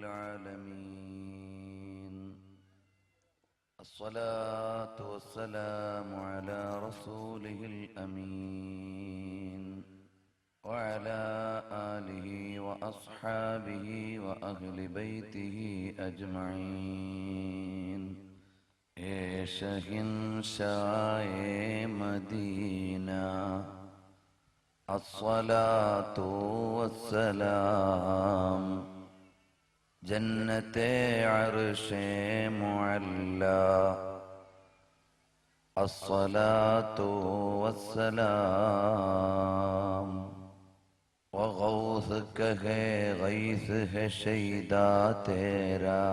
العالمين. الصلاة والسلام على رسوله الأمين وعلى آله وأصحابه وأهل بيته أجمعين. شهنشاہ مدینہ الصلاة والسلام جنت عرش معلا الصلاة والسلام وغوث کہے غیث ہے شیدا تیرا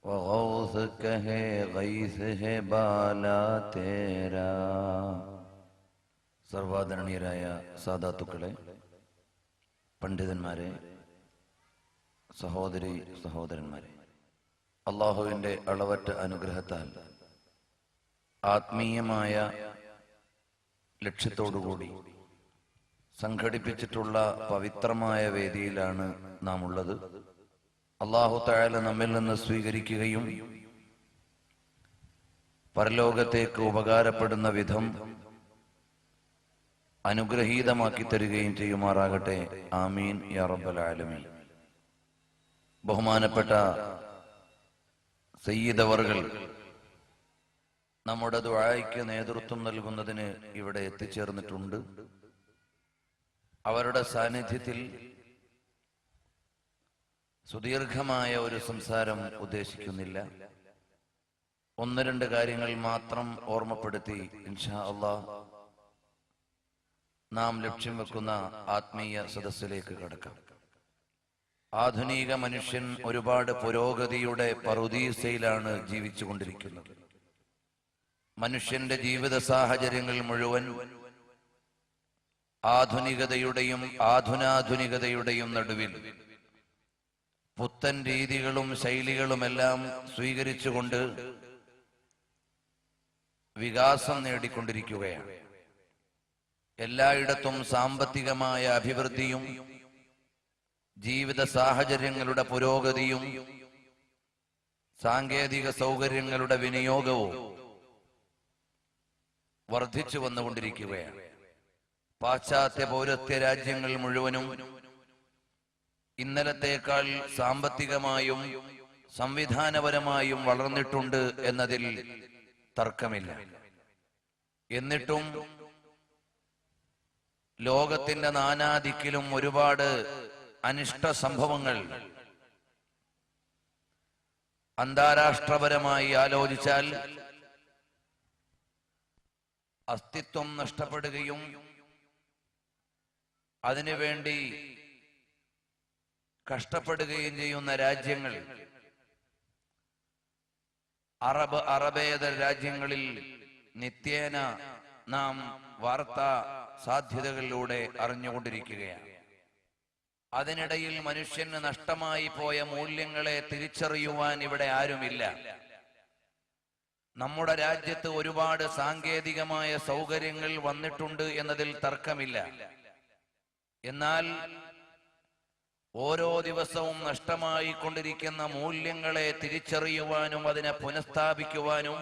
وغوث کہے غیث ہے ബാലാ തേരാ. സർവാദരണീയരായ സാദാത്തുക്കളെ, പണ്ഡിതന്മാരെ, സഹോദരി സഹോദരന്മാരെ, അള്ളാഹുവിൻ്റെ അളവറ്റ അനുഗ്രഹത്താൽ ആത്മീയമായ ലക്ഷ്യത്തോടുകൂടി സംഘടിപ്പിച്ചിട്ടുള്ള പവിത്രമായ വേദിയിലാണ് നാം ഉള്ളത്. അല്ലാഹു തആല നമ്മിൽ നിന്ന് സ്വീകരിക്കുകയും പരലോകത്തേക്ക് ഉപകാരപ്പെടുന്ന വിധം അനുഗ്രഹീതമാക്കി തരികയും ചെയ്യുമാറാകട്ടെ. ആമീൻ യാ റബ്ബൽ ആലമീൻ. ബഹുമാനപ്പെട്ട സയ്യിദ് അവർകൾ നമ്മുടെ ദുആയ്ക്ക് നേതൃത്വം നൽകുന്നതിന് ഇവിടെ എത്തിച്ചേർന്നിട്ടുണ്ട്. അവരുടെ സാന്നിധ്യത്തിൽ സുദീർഘമായ ഒരു സംസാരം ഉദ്ദേശിക്കുന്നില്ല. ഒന്ന് രണ്ട് കാര്യങ്ങൾ മാത്രം ഓർമ്മപ്പെടുത്തി ഇൻഷാ അല്ലാഹ് നാം ലക്ഷ്യം വെക്കുന്ന ആത്മീയ സദസ്സിലേക്ക് കടക്കാം. ആധുനിക മനുഷ്യൻ ഒരുപാട് പുരോഗതിയുടെ പറുദീസയിലാണ് ജീവിച്ചുകൊണ്ടിരിക്കുന്നത്. മനുഷ്യന്റെ ജീവിത സാഹചര്യങ്ങൾ മുഴുവൻ ആധുനികതയുടെയും ആധുനാധുനികതയുടെയും നടുവിൽ പുത്തൻ രീതികളും ശൈലികളുമെല്ലാം സ്വീകരിച്ചുകൊണ്ട് വികാസം നേടിക്കൊണ്ടിരിക്കുകയാണ്. എല്ലായിടത്തും സാമ്പത്തികമായ അഭിവൃദ്ധിയും ജീവിത സാഹചര്യങ്ങളുടെ പുരോഗതിയും സാങ്കേതിക സൗകര്യങ്ങളുടെ വിനിയോഗവും വർദ്ധിച്ചു വന്നുകൊണ്ടിരിക്കുകയാണ്. പാശ്ചാത്യ പൗരസ്ത്യ രാജ്യങ്ങൾ മുഴുവനും ഇന്നലത്തേക്കാൾ സാമ്പത്തികമായും സംവിധാനപരമായും വളർന്നിട്ടുണ്ട് എന്നതിൽ തർക്കമില്ല. എന്നിട്ടും ലോകത്തിന്റെ നാനാദിക്കിലും ഒരുപാട് അനിഷ്ട സംഭവങ്ങൾ അന്താരാഷ്ട്രപരമായി ആലോചിച്ചാൽ അസ്തിത്വം നഷ്ടപ്പെടുകയും അതിനുവേണ്ടി കഷ്ടപ്പെടുകയും ചെയ്യുന്ന രാജ്യങ്ങൾ അറബേതര രാജ്യങ്ങളിൽ നിത്യേന നാം വാർത്താ സാധ്യതകളിലൂടെ അറിഞ്ഞുകൊണ്ടിരിക്കുകയാണ്. അതിനിടയിൽ മനുഷ്യന് നഷ്ടമായി പോയ മൂല്യങ്ങളെ തിരിച്ചറിയുവാൻ ഇവിടെ ആരുമില്ല. നമ്മുടെ രാജ്യത്ത് ഒരുപാട് സാങ്കേതികമായ സൗകര്യങ്ങൾ വന്നിട്ടുണ്ട് എന്നതിൽ തർക്കമില്ല. എന്നാൽ ഓരോ ദിവസവും നഷ്ടമായി കൊണ്ടിരിക്കുന്ന മൂല്യങ്ങളെ തിരിച്ചറിയുവാനും അതിനെ പുനഃസ്ഥാപിക്കുവാനും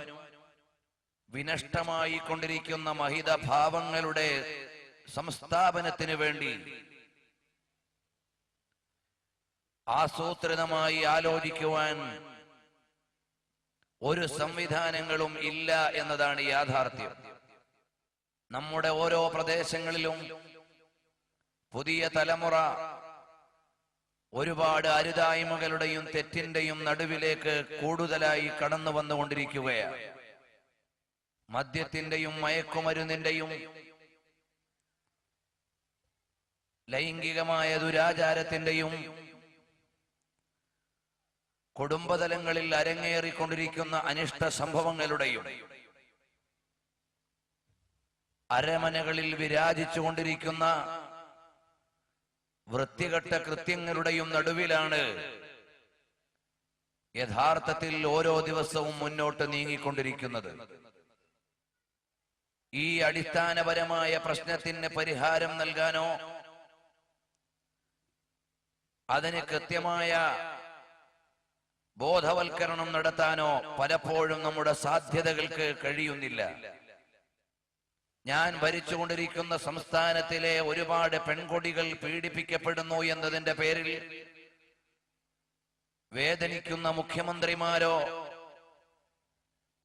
വിനഷ്ടമായി കൊണ്ടിരിക്കുന്ന മഹിത ഭാവങ്ങളുടെ സംസ്ഥാപനത്തിന് വേണ്ടി ആസൂത്രിതമായി ആലോചിക്കുവാൻ ഒരു സംവിധാനങ്ങളും ഇല്ല എന്നതാണ് യാഥാർത്ഥ്യം. നമ്മുടെ ഓരോ പ്രദേശങ്ങളിലും പുതിയ തലമുറ ഒരുപാട് അരുതായ്മകളുടെയും തെറ്റിന്റെയും നടുവിലേക്ക് കൂടുതലായി കടന്നു വന്നുകൊണ്ടിരിക്കുകയാണ്. മദ്യത്തിന്റെയും മയക്കുമരുന്നിന്റെയും ലൈംഗികമായ ദുരാചാരത്തിന്റെയും കുടുംബതലങ്ങളിൽ അരങ്ങേറിക്കൊണ്ടിരിക്കുന്ന അനിഷ്ട സംഭവങ്ങളുടെയും അരമനകളിൽ വിരാജിച്ചുകൊണ്ടിരിക്കുന്ന വൃത്തികെട്ട കൃത്യങ്ങളുടെയും നടുവിലാണ് യഥാർത്ഥത്തിൽ ഓരോ ദിവസവും മുന്നോട്ട് നീങ്ങിക്കൊണ്ടിരിക്കുന്നത്. ഈ അടിസ്ഥാനപരമായ പ്രശ്നത്തിന് പരിഹാരം നൽകാനോ അതിന് കൃത്യമായ ബോധവൽക്കരണം നടത്താനോ പലപ്പോഴും നമ്മുടെ സാധ്യതകൾക്ക് കഴിയുന്നില്ല. ഞാൻ ഭരിച്ചുകൊണ്ടിരിക്കുന്ന സംസ്ഥാനത്തിലെ ഒരുപാട് പെൺകുട്ടികൾ പീഡിപ്പിക്കപ്പെടുന്നു എന്നതിന്റെ പേരിൽ വേദനിക്കുന്ന മുഖ്യമന്ത്രിമാരോ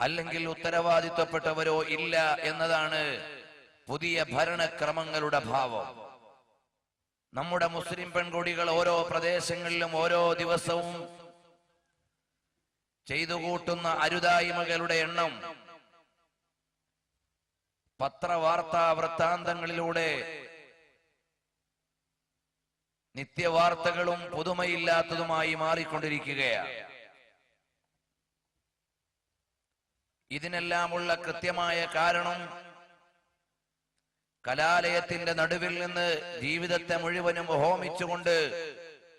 അല്ലെങ്കിൽ ഉത്തരവാദിത്വപ്പെട്ടവരോ ഇല്ല എന്നതാണ് പുതിയ ഭരണക്രമങ്ങളുടെ ഭാവം. നമ്മുടെ മുസ്ലിം പെൺകുട്ടികൾ ഓരോ പ്രദേശങ്ങളിലും ഓരോ ദിവസവും ചെയ്തു കൂട്ടുന്ന അരുതായ്മകളുടെ എണ്ണം പത്രവാർത്താ വൃത്താന്തങ്ങളിലൂടെ നിത്യവാർത്തകളും പുതുമയില്ലാത്തതുമായി മാറിക്കൊണ്ടിരിക്കുകയാണ്. ഇതിനെല്ലാമുള്ള കൃത്യമായ കാരണം കലാലയത്തിന്റെ നടുവിൽ നിന്ന് ജീവിതത്തെ മുഴുവനും ഹോമിച്ചുകൊണ്ട്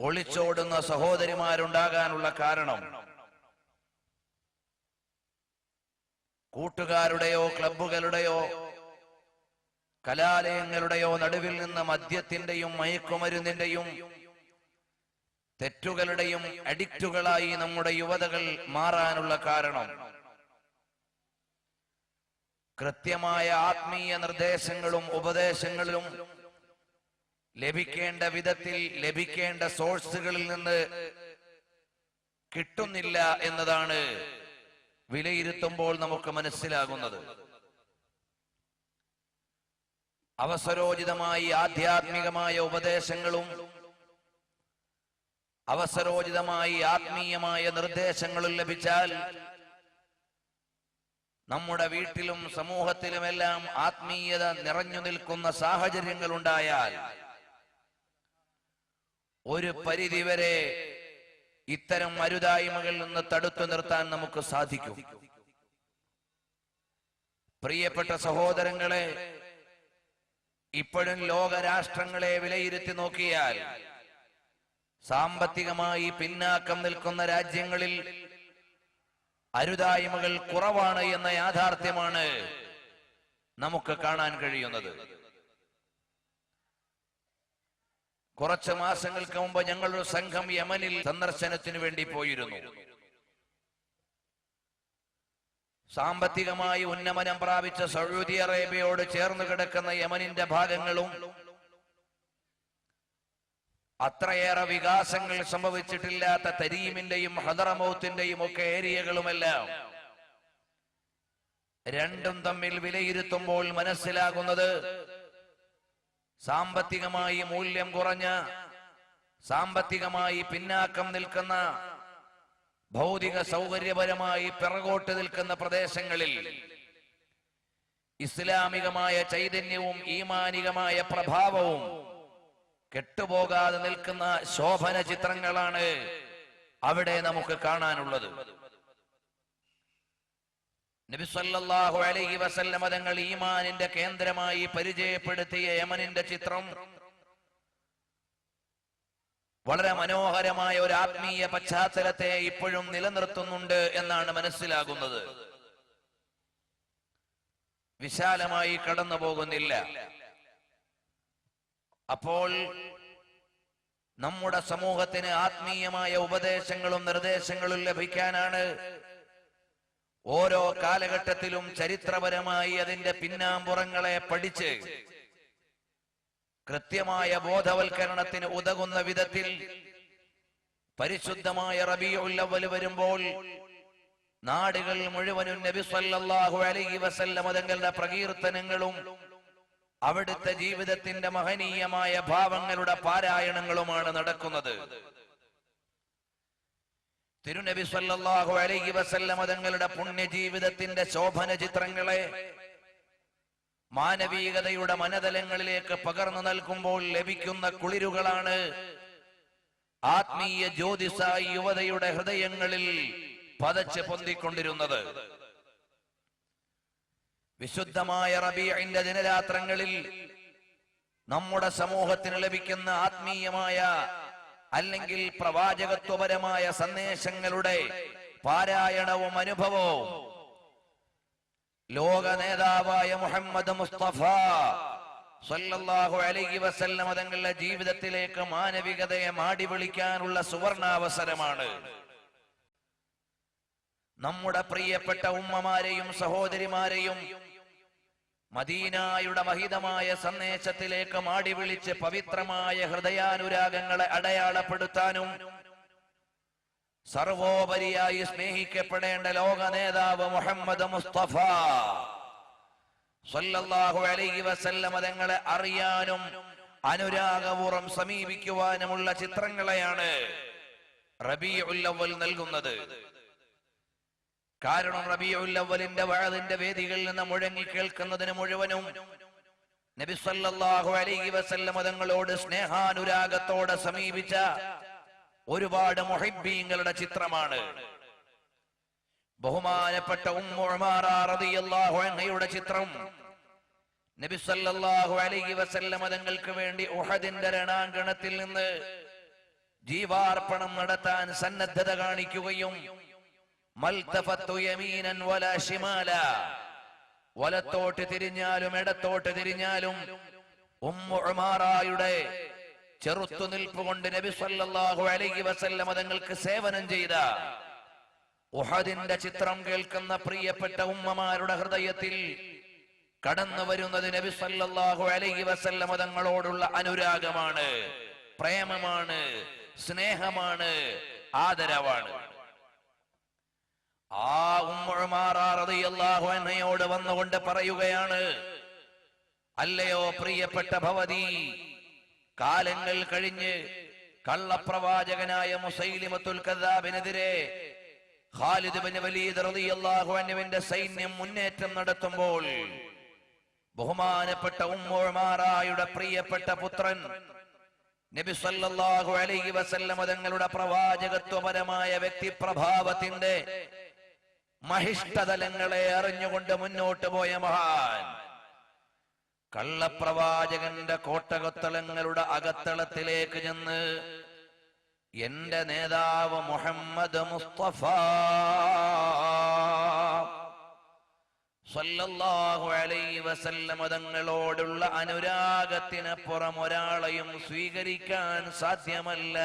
ഒളിച്ചോടുന്ന സഹോദരിമാരുണ്ടാകാനുള്ള കാരണം കൂട്ടുകാരുടെയോ ക്ലബ്ബുകളുടെയോ കലാലയങ്ങളുടെയോ നടുവിൽ നിന്ന് മദ്യത്തിന്റെയും മയക്കുമരുന്നിന്റെയും തെറ്റുകളുടെയും അഡിക്റ്റുകളായി നമ്മുടെ യുവതകൾ മാറാനുള്ള കാരണം കൃത്യമായ ആത്മീയ നിർദ്ദേശങ്ങളും ഉപദേശങ്ങളും ലഭിക്കേണ്ട വിധത്തിൽ ലഭിക്കേണ്ട സോഴ്സുകളിൽ നിന്ന് കിട്ടുന്നില്ല എന്നതാണ് വിലയിരുത്തുമ്പോൾ നമുക്ക് മനസ്സിലാകുന്നത്. അവസരോചിതമായി ആധ്യാത്മികമായ ഉപദേശങ്ങളും അവസരോചിതമായി ആത്മീയമായ നിർദ്ദേശങ്ങളും ലഭിച്ചാൽ നമ്മുടെ വീട്ടിലും സമൂഹത്തിലുമെല്ലാം ആത്മീയത നിറഞ്ഞു നിൽക്കുന്ന സാഹചര്യങ്ങൾ ഉണ്ടായാൽ ഒരു പരിധിവരെ ഇത്തരം അരുതായ്മകളിൽ നിന്ന് തടുത്തു നിർത്താൻ നമുക്ക് സാധിക്കും. പ്രിയപ്പെട്ട സഹോദരങ്ങളെ, ഇപ്പോഴും ലോകരാഷ്ട്രങ്ങളെ വിലയിരുത്തി നോക്കിയാൽ സാമ്പത്തികമായി പിന്നാക്കം നിൽക്കുന്ന രാജ്യങ്ങളിൽ അരുതായ്മകൾ കുറവാണ് എന്ന യാഥാർത്ഥ്യമാണ് നമുക്ക് കാണാൻ കഴിയുന്നത്. കുറച്ച് മാസങ്ങൾക്ക് മുമ്പ് ഞങ്ങളൊരു സംഘം യമനിൽ സന്ദർശനത്തിന് വേണ്ടി പോയിരുന്നു. സാമ്പത്തികമായി ഉന്നമനം പ്രാപിച്ച സൗദി അറേബ്യയോട് ചേർന്ന് കിടക്കുന്ന യമനിന്റെ ഭാഗങ്ങളും അത്രയേറെ വികാസങ്ങൾ സംഭവിച്ചിട്ടില്ലാത്ത തരീമിന്റെയും ഹദറമൗത്തിന്റെയും ഒക്കെ ഏരിയകളുമെല്ലാം രണ്ടും തമ്മിൽ വിലയിരുത്തുമ്പോൾ മനസ്സിലാകുന്നത് സാമ്പത്തികമായി മൂല്യം കുറഞ്ഞ, സാമ്പത്തികമായി പിന്നാക്കം നിൽക്കുന്ന, ഭൗതിക സൗകര്യപരമായി പിറകോട്ട് നിൽക്കുന്ന പ്രദേശങ്ങളിൽ ഇസ്ലാമികമായ ചൈതന്യവും ഈമാനികമായ പ്രഭാവവും കെട്ടുപോകാതെ നിൽക്കുന്ന ശോഭന ചിത്രങ്ങളാണ് അവിടെ നമുക്ക് കാണാനുള്ളത്. നബി സല്ലല്ലാഹു അലൈഹി വസല്ലം തങ്ങൾ ഈമാനിന്റെ കേന്ദ്രമായി പരിചയപ്പെടുത്തിയ യമനിന്റെ ചിത്രം വളരെ മനോഹരമായ ഒരു ആത്മീയ പശ്ചാത്തലത്തെ ഇപ്പോഴും നിലനിർത്തുന്നുണ്ട് എന്നാണ് മനസ്സിലാകുന്നത്. വിശാലമായി കടന്നു പോകുന്നില്ല. അപ്പോൾ നമ്മുടെ സമൂഹത്തിന് ആത്മീയമായ ഉപദേശങ്ങളും നിർദ്ദേശങ്ങളും ലഭിക്കാനാണ് ഓരോ കാലഘട്ടത്തിലും ചരിത്രപരമായി അതിന്റെ പിന്നാമ്പുറങ്ങളെ പഠിച്ച് കൃത്യമായ ബോധവൽക്കരണത്തിന് ഉതകുന്ന വിധത്തിൽ പരിശുദ്ധമായ റബീഉൽ അവ്വൽ വരുമ്പോൾ നാടുകൾ മുഴുവനും നബി സല്ലല്ലാഹു അലൈഹി വസല്ലം തങ്ങളുടെ പ്രകീർത്തനങ്ങളും അവിടുത്തെ ജീവിതത്തിന്റെ മഹനീയമായ ഭാവങ്ങളുടെ പാരായണങ്ങളുമാണ് നടക്കുന്നത്. തിരുനബി സല്ലല്ലാഹു അലൈഹി വസല്ലം തങ്ങളുടെ പുണ്യ ജീവിതത്തിന്റെ ശോഭന ചിത്രങ്ങളെ മാനവികതയുടെ മനതലങ്ങളിലേക്ക് പകർന്നു നൽകുമ്പോൾ ലഭിക്കുന്ന കുളിരുകളാണ് ആത്മീയ ജ്യോതിസായി യുവതയുടെ ഹൃദയങ്ങളിൽ പതച്ച് പൊന്തിക്കൊണ്ടിരുന്നത്. വിശുദ്ധമായ റബീഇന്റെ ദിനരാത്രങ്ങളിൽ നമ്മുടെ സമൂഹത്തിന് ലഭിക്കുന്ന ആത്മീയമായ അല്ലെങ്കിൽ പ്രവാചകത്വപരമായ സന്ദേശങ്ങളുടെ പാരായണവും അനുഭവവും ലോക നേതാവായ മുഹമ്മദ് മുസ്തഫ സല്ലല്ലാഹു അലൈഹി വസല്ലം തങ്ങളുടെ ജീവിതത്തിലേക്ക് മാനവികതയെ മാടി വിളിക്കാനുള്ള സുവർണാവസരമാണ്. നമ്മുടെ പ്രിയപ്പെട്ട ഉമ്മമാരെയും സഹോദരിമാരെയും മദീനയുടെ മഹിതമായ സന്ദേശത്തിലേക്ക് മാടി വിളിച്ച് പവിത്രമായ ഹൃദയാനുരാഗങ്ങളെ അടയാളപ്പെടുത്താനും സർവോപരിയായി സ്നേഹിക്കപ്പെടേണ്ട ലോക നേതാവ് മുഹമ്മദ് മുസ്തഫ സ്വല്ലല്ലാഹു അലൈഹി വസല്ലം തങ്ങളെ അറിയാനും അനുരാഗപൂർവ്വം സമീപിക്കുവാനുമുള്ള ചിത്രങ്ങളെയാണ് റബീഉൽ അവ്വൽ നൽകുന്നത്. കാരണം റബീഉൽ അവ്വലിന്റെ വഅദിന്റെ വേദികളിൽ നിന്ന് മുഴങ്ങി കേൾക്കുന്നതിന് മുഴുവനും നബി സല്ലല്ലാഹു അലൈഹി വസല്ലം തങ്ങളോട് സ്നേഹാനുരാഗത്തോടെ സമീപിച്ച ഒരുപാട് മുഹിബ്ബീങ്ങളുടെ ചിത്രമാണ്. ബഹുമാനപ്പെട്ട ഉമ്മു ഉമാറ റളിയല്ലാഹു അൻഹയുടെ ചിത്രം നബി സല്ലല്ലാഹു അലൈഹി വസല്ലം തങ്ങൾക്ക് വേണ്ടി ഉഹദിന്റെ രണാങ്കണത്തിൽ നിന്ന് ജീവാർപ്പണം നടത്താൻ സന്നദ്ധത കാണിക്കുകയും മൽതഫത്തു യമീനൻ വലാ ശിമാല, വലത്തോട്ട് തിരിഞ്ഞാലും ഇടത്തോട്ട് തിരിഞ്ഞാലും ഉമ്മു ഉമാറയുടെ ചെറുത്തുനിൽപ്പ് കൊണ്ട് നബി സല്ലല്ലാഹു അലൈഹി വസല്ലം തങ്ങൾക്ക് സേവനം ചെയ്ത ഉഹദിന്റെ ചിത്രം കേൾക്കുന്ന പ്രിയപ്പെട്ട ഉമ്മമാരുടെ ഹൃദയത്തിൽ കടന്നു വരുന്നത് നബി സല്ലല്ലാഹു അലൈഹി വസല്ലം തങ്ങളോടുള്ള അനുരാഗമാണ്, പ്രേമമാണ്, സ്നേഹമാണ്, ആദരവാണ്. ആ ഉമ്മു ഉമാറ റളിയല്ലാഹു അൻഹയോട് വന്നുകൊണ്ട് പറയുകയാണ്, അല്ലയോ പ്രിയപ്പെട്ട ഭവതി, കാലങ്ങൾ കഴിഞ്ഞ് കള്ളപ്രവാചകനായ മുസൈലിമത്തുൽ കദ്ദാബിനെതിരെ ഖാലിദ് ഇബ്നു വലീദ് റളിയല്ലാഹു അൻഹുവിന്റെ സൈന്യം മുന്നേറ്റം നടത്തുമ്പോൾ ബഹുമാനപ്പെട്ട ഉമ്മു ഉമാറയുടെ പ്രിയപ്പെട്ട പുത്രൻ നബി സല്ലല്ലാഹു അലൈഹി വസല്ലം തങ്ങളുടെ പ്രവാചകത്വപരമായ വ്യക്തിപ്രഭാവത്തിന്റെ മഹിഷ്ഠതലങ്ങളെ അറിഞ്ഞുകൊണ്ട് മുന്നോട്ട് പോയ മഹാൻ കള്ളപ്രവാചകന്റെ കോട്ടകൊത്തളങ്ങളുടെ അകത്തളത്തിലേക്ക് ചെന്ന് എന്റെ നേതാവ് മുഹമ്മദ് മുസ്തഫ സല്ലല്ലാഹു അലൈഹി വസല്ലം തങ്ങളോടുള്ള അനുരാഗത്തിനപ്പുറം ഒരാളെയും സ്വീകരിക്കാൻ സാധ്യമല്ല.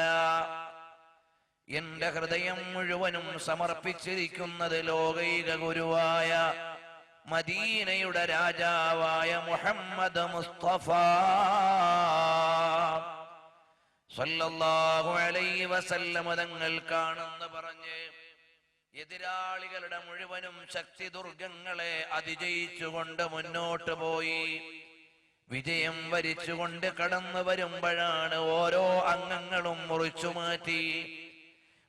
എന്റെ ഹൃദയം മുഴുവനും സമർപ്പിച്ചിരിക്കുന്നത് ലോകൈക ഗുരുവായ മദീനയുടെ രാജാവായ മുഹമ്മദ് മുസ്തഫ സല്ലല്ലാഹു അലൈഹി വസല്ലം തങ്ങൾ കാണുന്നു പറഞ്ഞ് എതിരാളികളുടെ മുഴുവനും ശക്തി ദുർഗങ്ങളെ അതിജയിച്ചുകൊണ്ട് മുന്നോട്ട് പോയി വിജയം വരിച്ചുകൊണ്ട് കടന്നു വരുമ്പോഴാണ് ഓരോ അംഗങ്ങളും മുറിച്ചു മാറ്റി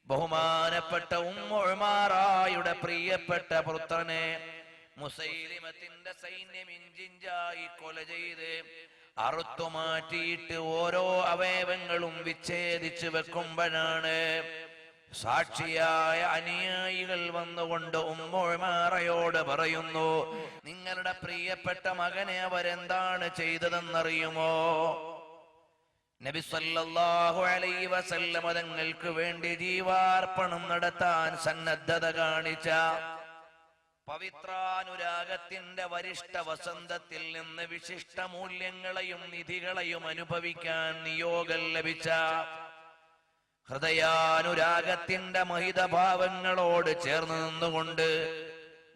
ബഹുമാനപ്പെട്ട ഉമ്മു ഉമാറയുടെ പ്രിയപ്പെട്ട പുത്രനെ മുസൈലിമത്തിന്റെ സൈന്യം ഇഞ്ചിഞ്ചായി കൊല ചെയ്ത് അറുത്തു മാറ്റിയിട്ട് ഓരോ അവയവങ്ങളും വിച്ഛേദിച്ചു വെക്കുമ്പോഴാണ് സാക്ഷിയായ അനുയായികൾ വന്നുകൊണ്ട് ഉമ്മു ഉമാറയോട് പറയുന്നു, നിങ്ങളുടെ പ്രിയപ്പെട്ട മകനെ അവരെന്താണ് ചെയ്തതെന്നറിയുമോ? നബി സല്ലല്ലാഹു അലൈഹി വസല്ലം തങ്ങൾക്ക് വേണ്ടി ജീവാർപ്പണം നടത്താൻ സന്നദ്ധത കാണിച്ച പവിത്രാനുരാഗത്തിന്റെ വരിഷ്ഠ വസന്തത്തിൽ നിന്ന് വിശിഷ്ട മൂല്യങ്ങളെയും നിധികളെയും അനുഭവിക്കാൻ നിയോഗം ലഭിച്ച ഹൃദയാനുരാഗത്തിന്റെ മഹിതഭാവങ്ങളോട് ചേർന്ന് നിന്നുകൊണ്ട്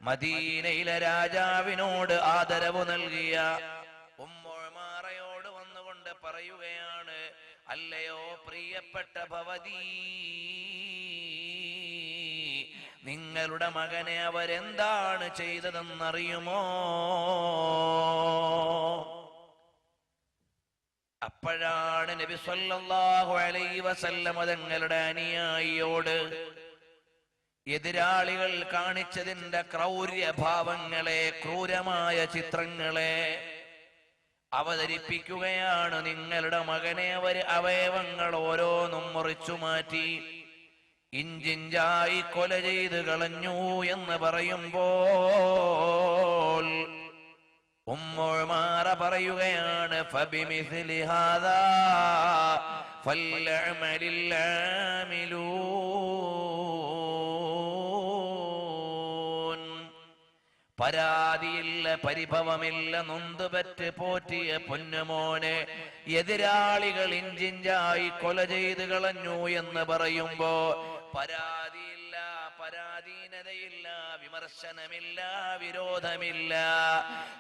മദീനയിലെ രാജാവിനോട് ആദരവ് നൽകിയ ഉമ്മു ഉമാറയോട് വന്നുകൊണ്ട് പറയുകയാണ്, അല്ലയോ പ്രിയപ്പെട്ട ഭവതി, നിങ്ങളുടെ മകനെ അവരെന്താണ് ചെയ്തതെന്നറിയുമോ? അപ്പോഴാണ് നബി സല്ലല്ലാഹു അലൈഹി വസല്ലം തങ്ങളുടെ അനുയായിയോട് എതിരാളികൾ കാണിച്ചതിന്റെ ക്രൗര്യഭാവങ്ങളെ, ക്രൂരമായ ചിത്രങ്ങളെ അവതരിപ്പിക്കുകയാണ്. നിങ്ങളുടെ മകനെ അവയവങ്ങൾ ഓരോന്നും മുറിച്ചു മാറ്റി ഇഞ്ചിഞ്ചായി കൊല ചെയ്ത് കളഞ്ഞു എന്ന് പറയുമ്പോൾ ഉമ്മു ഉമാറ പറയുകയാണ്, ഫബിമിസ്ലി ഹാദാ ഫൽയഅമലിൽ ആമിലൂൻ. പരാതിയില്ല, പരിഭവമില്ല, നൊന്തുപറ്റ് പോറ്റിയ പൊന്നുമോനെ എതിരാളികൾ ഇഞ്ചിഞ്ചായി കൊല ചെയ്ത് കളഞ്ഞു എന്ന് പറയുമ്പോ പരാതിയില്ല, പരാധീനതയില്ല, വിമർശനമില്ല, വിരോധമില്ല.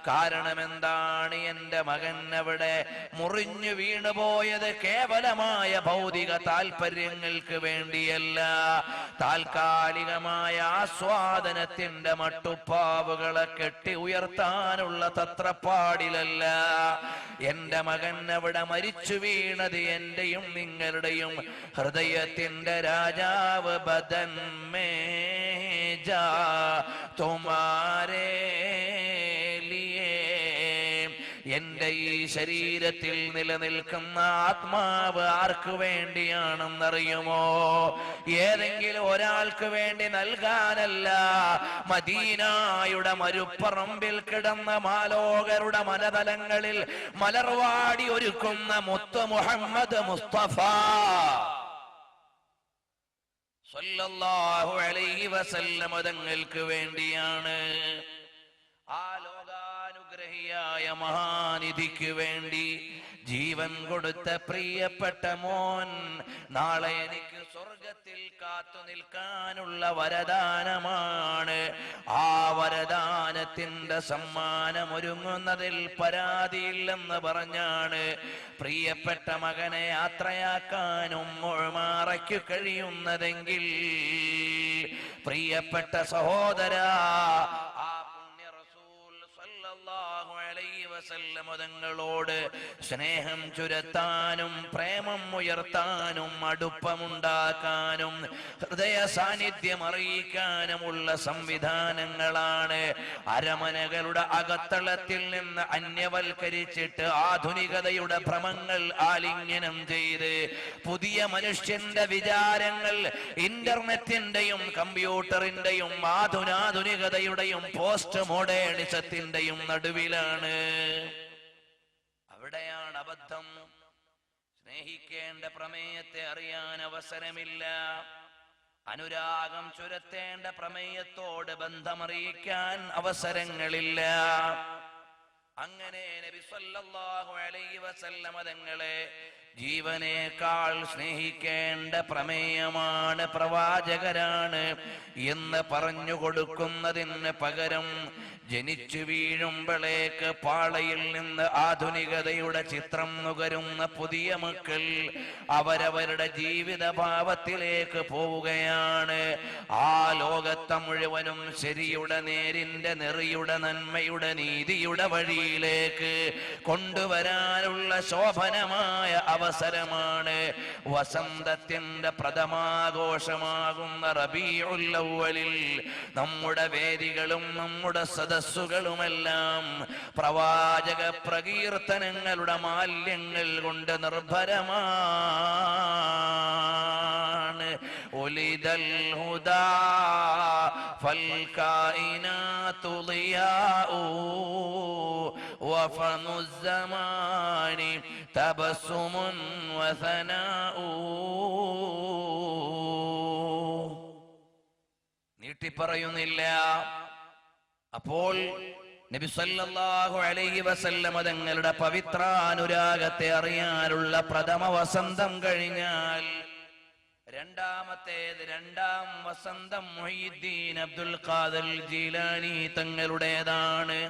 കാരണം എന്താണ്? എന്റെ മകൻ അവിടെ മുറിഞ്ഞു വീണുപോയത് കേവലമായ ഭൗതിക താല്പര്യങ്ങൾക്ക് വേണ്ടിയല്ല, താൽക്കാലികമായ ആസ്വാദനത്തിന്റെ മട്ടുപ്പാവുകളെ കെട്ടി ഉയർത്താനുള്ള തത്രപ്പാടിലല്ല. എന്റെ മകൻ അവിടെ മരിച്ചു വീണത് എന്റെയും നിങ്ങളുടെയും ഹൃദയത്തിന്റെ രാജാവ് ബദൻ മേ ജാ തുമാരേ ലിയേ, എന്റെ ഈ ശരീരത്തിൽ നിലനിൽക്കുന്ന ആത്മാവ് ആർക്ക് വേണ്ടിയാണെന്നറിയുമോ? ഏതെങ്കിലും ഒരാൾക്ക് വേണ്ടി നൽകാനല്ല. മദീനായുടെ മരുപ്പറമ്പിൽ കിടന്ന മാലോകരുടെ മനതലങ്ങളിൽ മലർവാടി ഒരുക്കുന്ന മുത്ത് മുഹമ്മദ് മുസ്തഫ സല്ലല്ലാഹു അലൈഹി വസല്ലം തങ്ങൾക്ക് വേണ്ടിയാണ്. ആ ലോകാനുഗ്രഹിയായ മഹാനിധിക്ക് വേണ്ടി ജീവൻ കൊടുത്ത പ്രിയപ്പെട്ട മോൻ നാളെ എനിക്ക് സ്വർഗത്തിൽ കാത്തു നിൽക്കാനുള്ള വരദാനമാണ്. ആ വരദാനത്തിന്റെ സമ്മാനം ഒരുങ്ങുന്നതിൽ പരാതിയില്ലെന്ന് പറഞ്ഞാണ് പ്രിയപ്പെട്ട മകനെ യാത്രയാക്കാനും ഉമ്മാറയ്ക്കു കഴിയുന്നതെങ്കിൽ, പ്രിയപ്പെട്ട സഹോദരാ, തങ്ങളോട് സ്നേഹം ചുരത്താനും പ്രേമം ഉയർത്താനും അടുപ്പമുണ്ടാക്കാനും ഹൃദയ സാന്നിധ്യം അറിയിക്കാനുമുള്ള സംവിധാനങ്ങളാണ് അരമനകളുടെ അകത്തളത്തിൽ നിന്ന് അന്യവൽക്കരിച്ചിട്ട് ആധുനികതയുടെ ഭ്രമങ്ങൾ ആലിംഗനം ചെയ്ത് പുതിയ മനുഷ്യന്റെ വിചാരങ്ങൾ ഇന്റർനെറ്റിന്റെയും കമ്പ്യൂട്ടറിന്റെയും ആധുനാധുനികതയുടെയും പോസ്റ്റ് മോഡേണിസത്തിന്റെയും നടുവിലാണ്. അവിടെയാണ് അബദ്ധം. സ്നേഹിക്കേണ്ട പ്രമേയത്തെ അറിയാൻ അവസരമില്ല. അനുരാഗം ചുരത്തേണ്ട പ്രമേയത്തോട് ബന്ധമറിയിക്കാൻ അവസരങ്ങളില്ല. അങ്ങനെ നബി സല്ലല്ലാഹു അലൈഹി വസല്ലം തങ്ങളെ ജീവനേക്കാൾ സ്നേഹിക്കേണ്ട പ്രമേയമാണ്, പ്രവാചകരാണ് എന്ന് പറഞ്ഞു കൊടുക്കുന്നതിന് പകരം ജനിച്ചു വീഴുമ്പോഴേക്ക് പാളയിൽ നിന്ന് ആധുനികതയുടെ ചിത്രം നുകരുന്ന പുതിയ മക്കൾ അവരവരുടെ ജീവിതഭാവത്തിലേക്ക് പോവുകയാണ്. ആ ലോകത്തെ മുഴുവനും ശരിയുടെ, നേരിന്റെ, നെറിയുടെ, നന്മയുടെ, നീതിയുടെ വഴിയിലേക്ക് കൊണ്ടുവരാനുള്ള ശോഭനമായ അവസരമാണ്. വസന്തത്തിന്റെ പ്രഥമാഘോഷമാകുന്ന റബീഉൽ അവ്വലിൽ നമ്മുടെ വേദികളും നമ്മുടെ സദസ്സുകളുമെല്ലാം പ്രവാചക പ്രകീർത്തനങ്ങളുടെ മാല്യങ്ങൾ കൊണ്ട് നിർഭരമാണ്. ഉലിദൽ ഹുദാ ഫൽ കായിനാതു ളിയാഉ വഫനു الزമാനി തബസ്സുമുൻ വസനാഉ. നീട്ടിപ്പറയുന്നില്ല. അപ്പോൾ നബി സല്ലല്ലാഹു അലൈഹി വസല്ലം തങ്ങളുടെ പവിത്രാനുരാഗത്തെ അറിയാനുള്ള പ്രഥമ വസന്തം കഴിഞ്ഞാൽ രണ്ടാം വസന്തം മുഹ്യിദ്ദീൻ അബ്ദുൽ ഖാദിർ ജീലാനി തങ്ങളുടേതാണ്.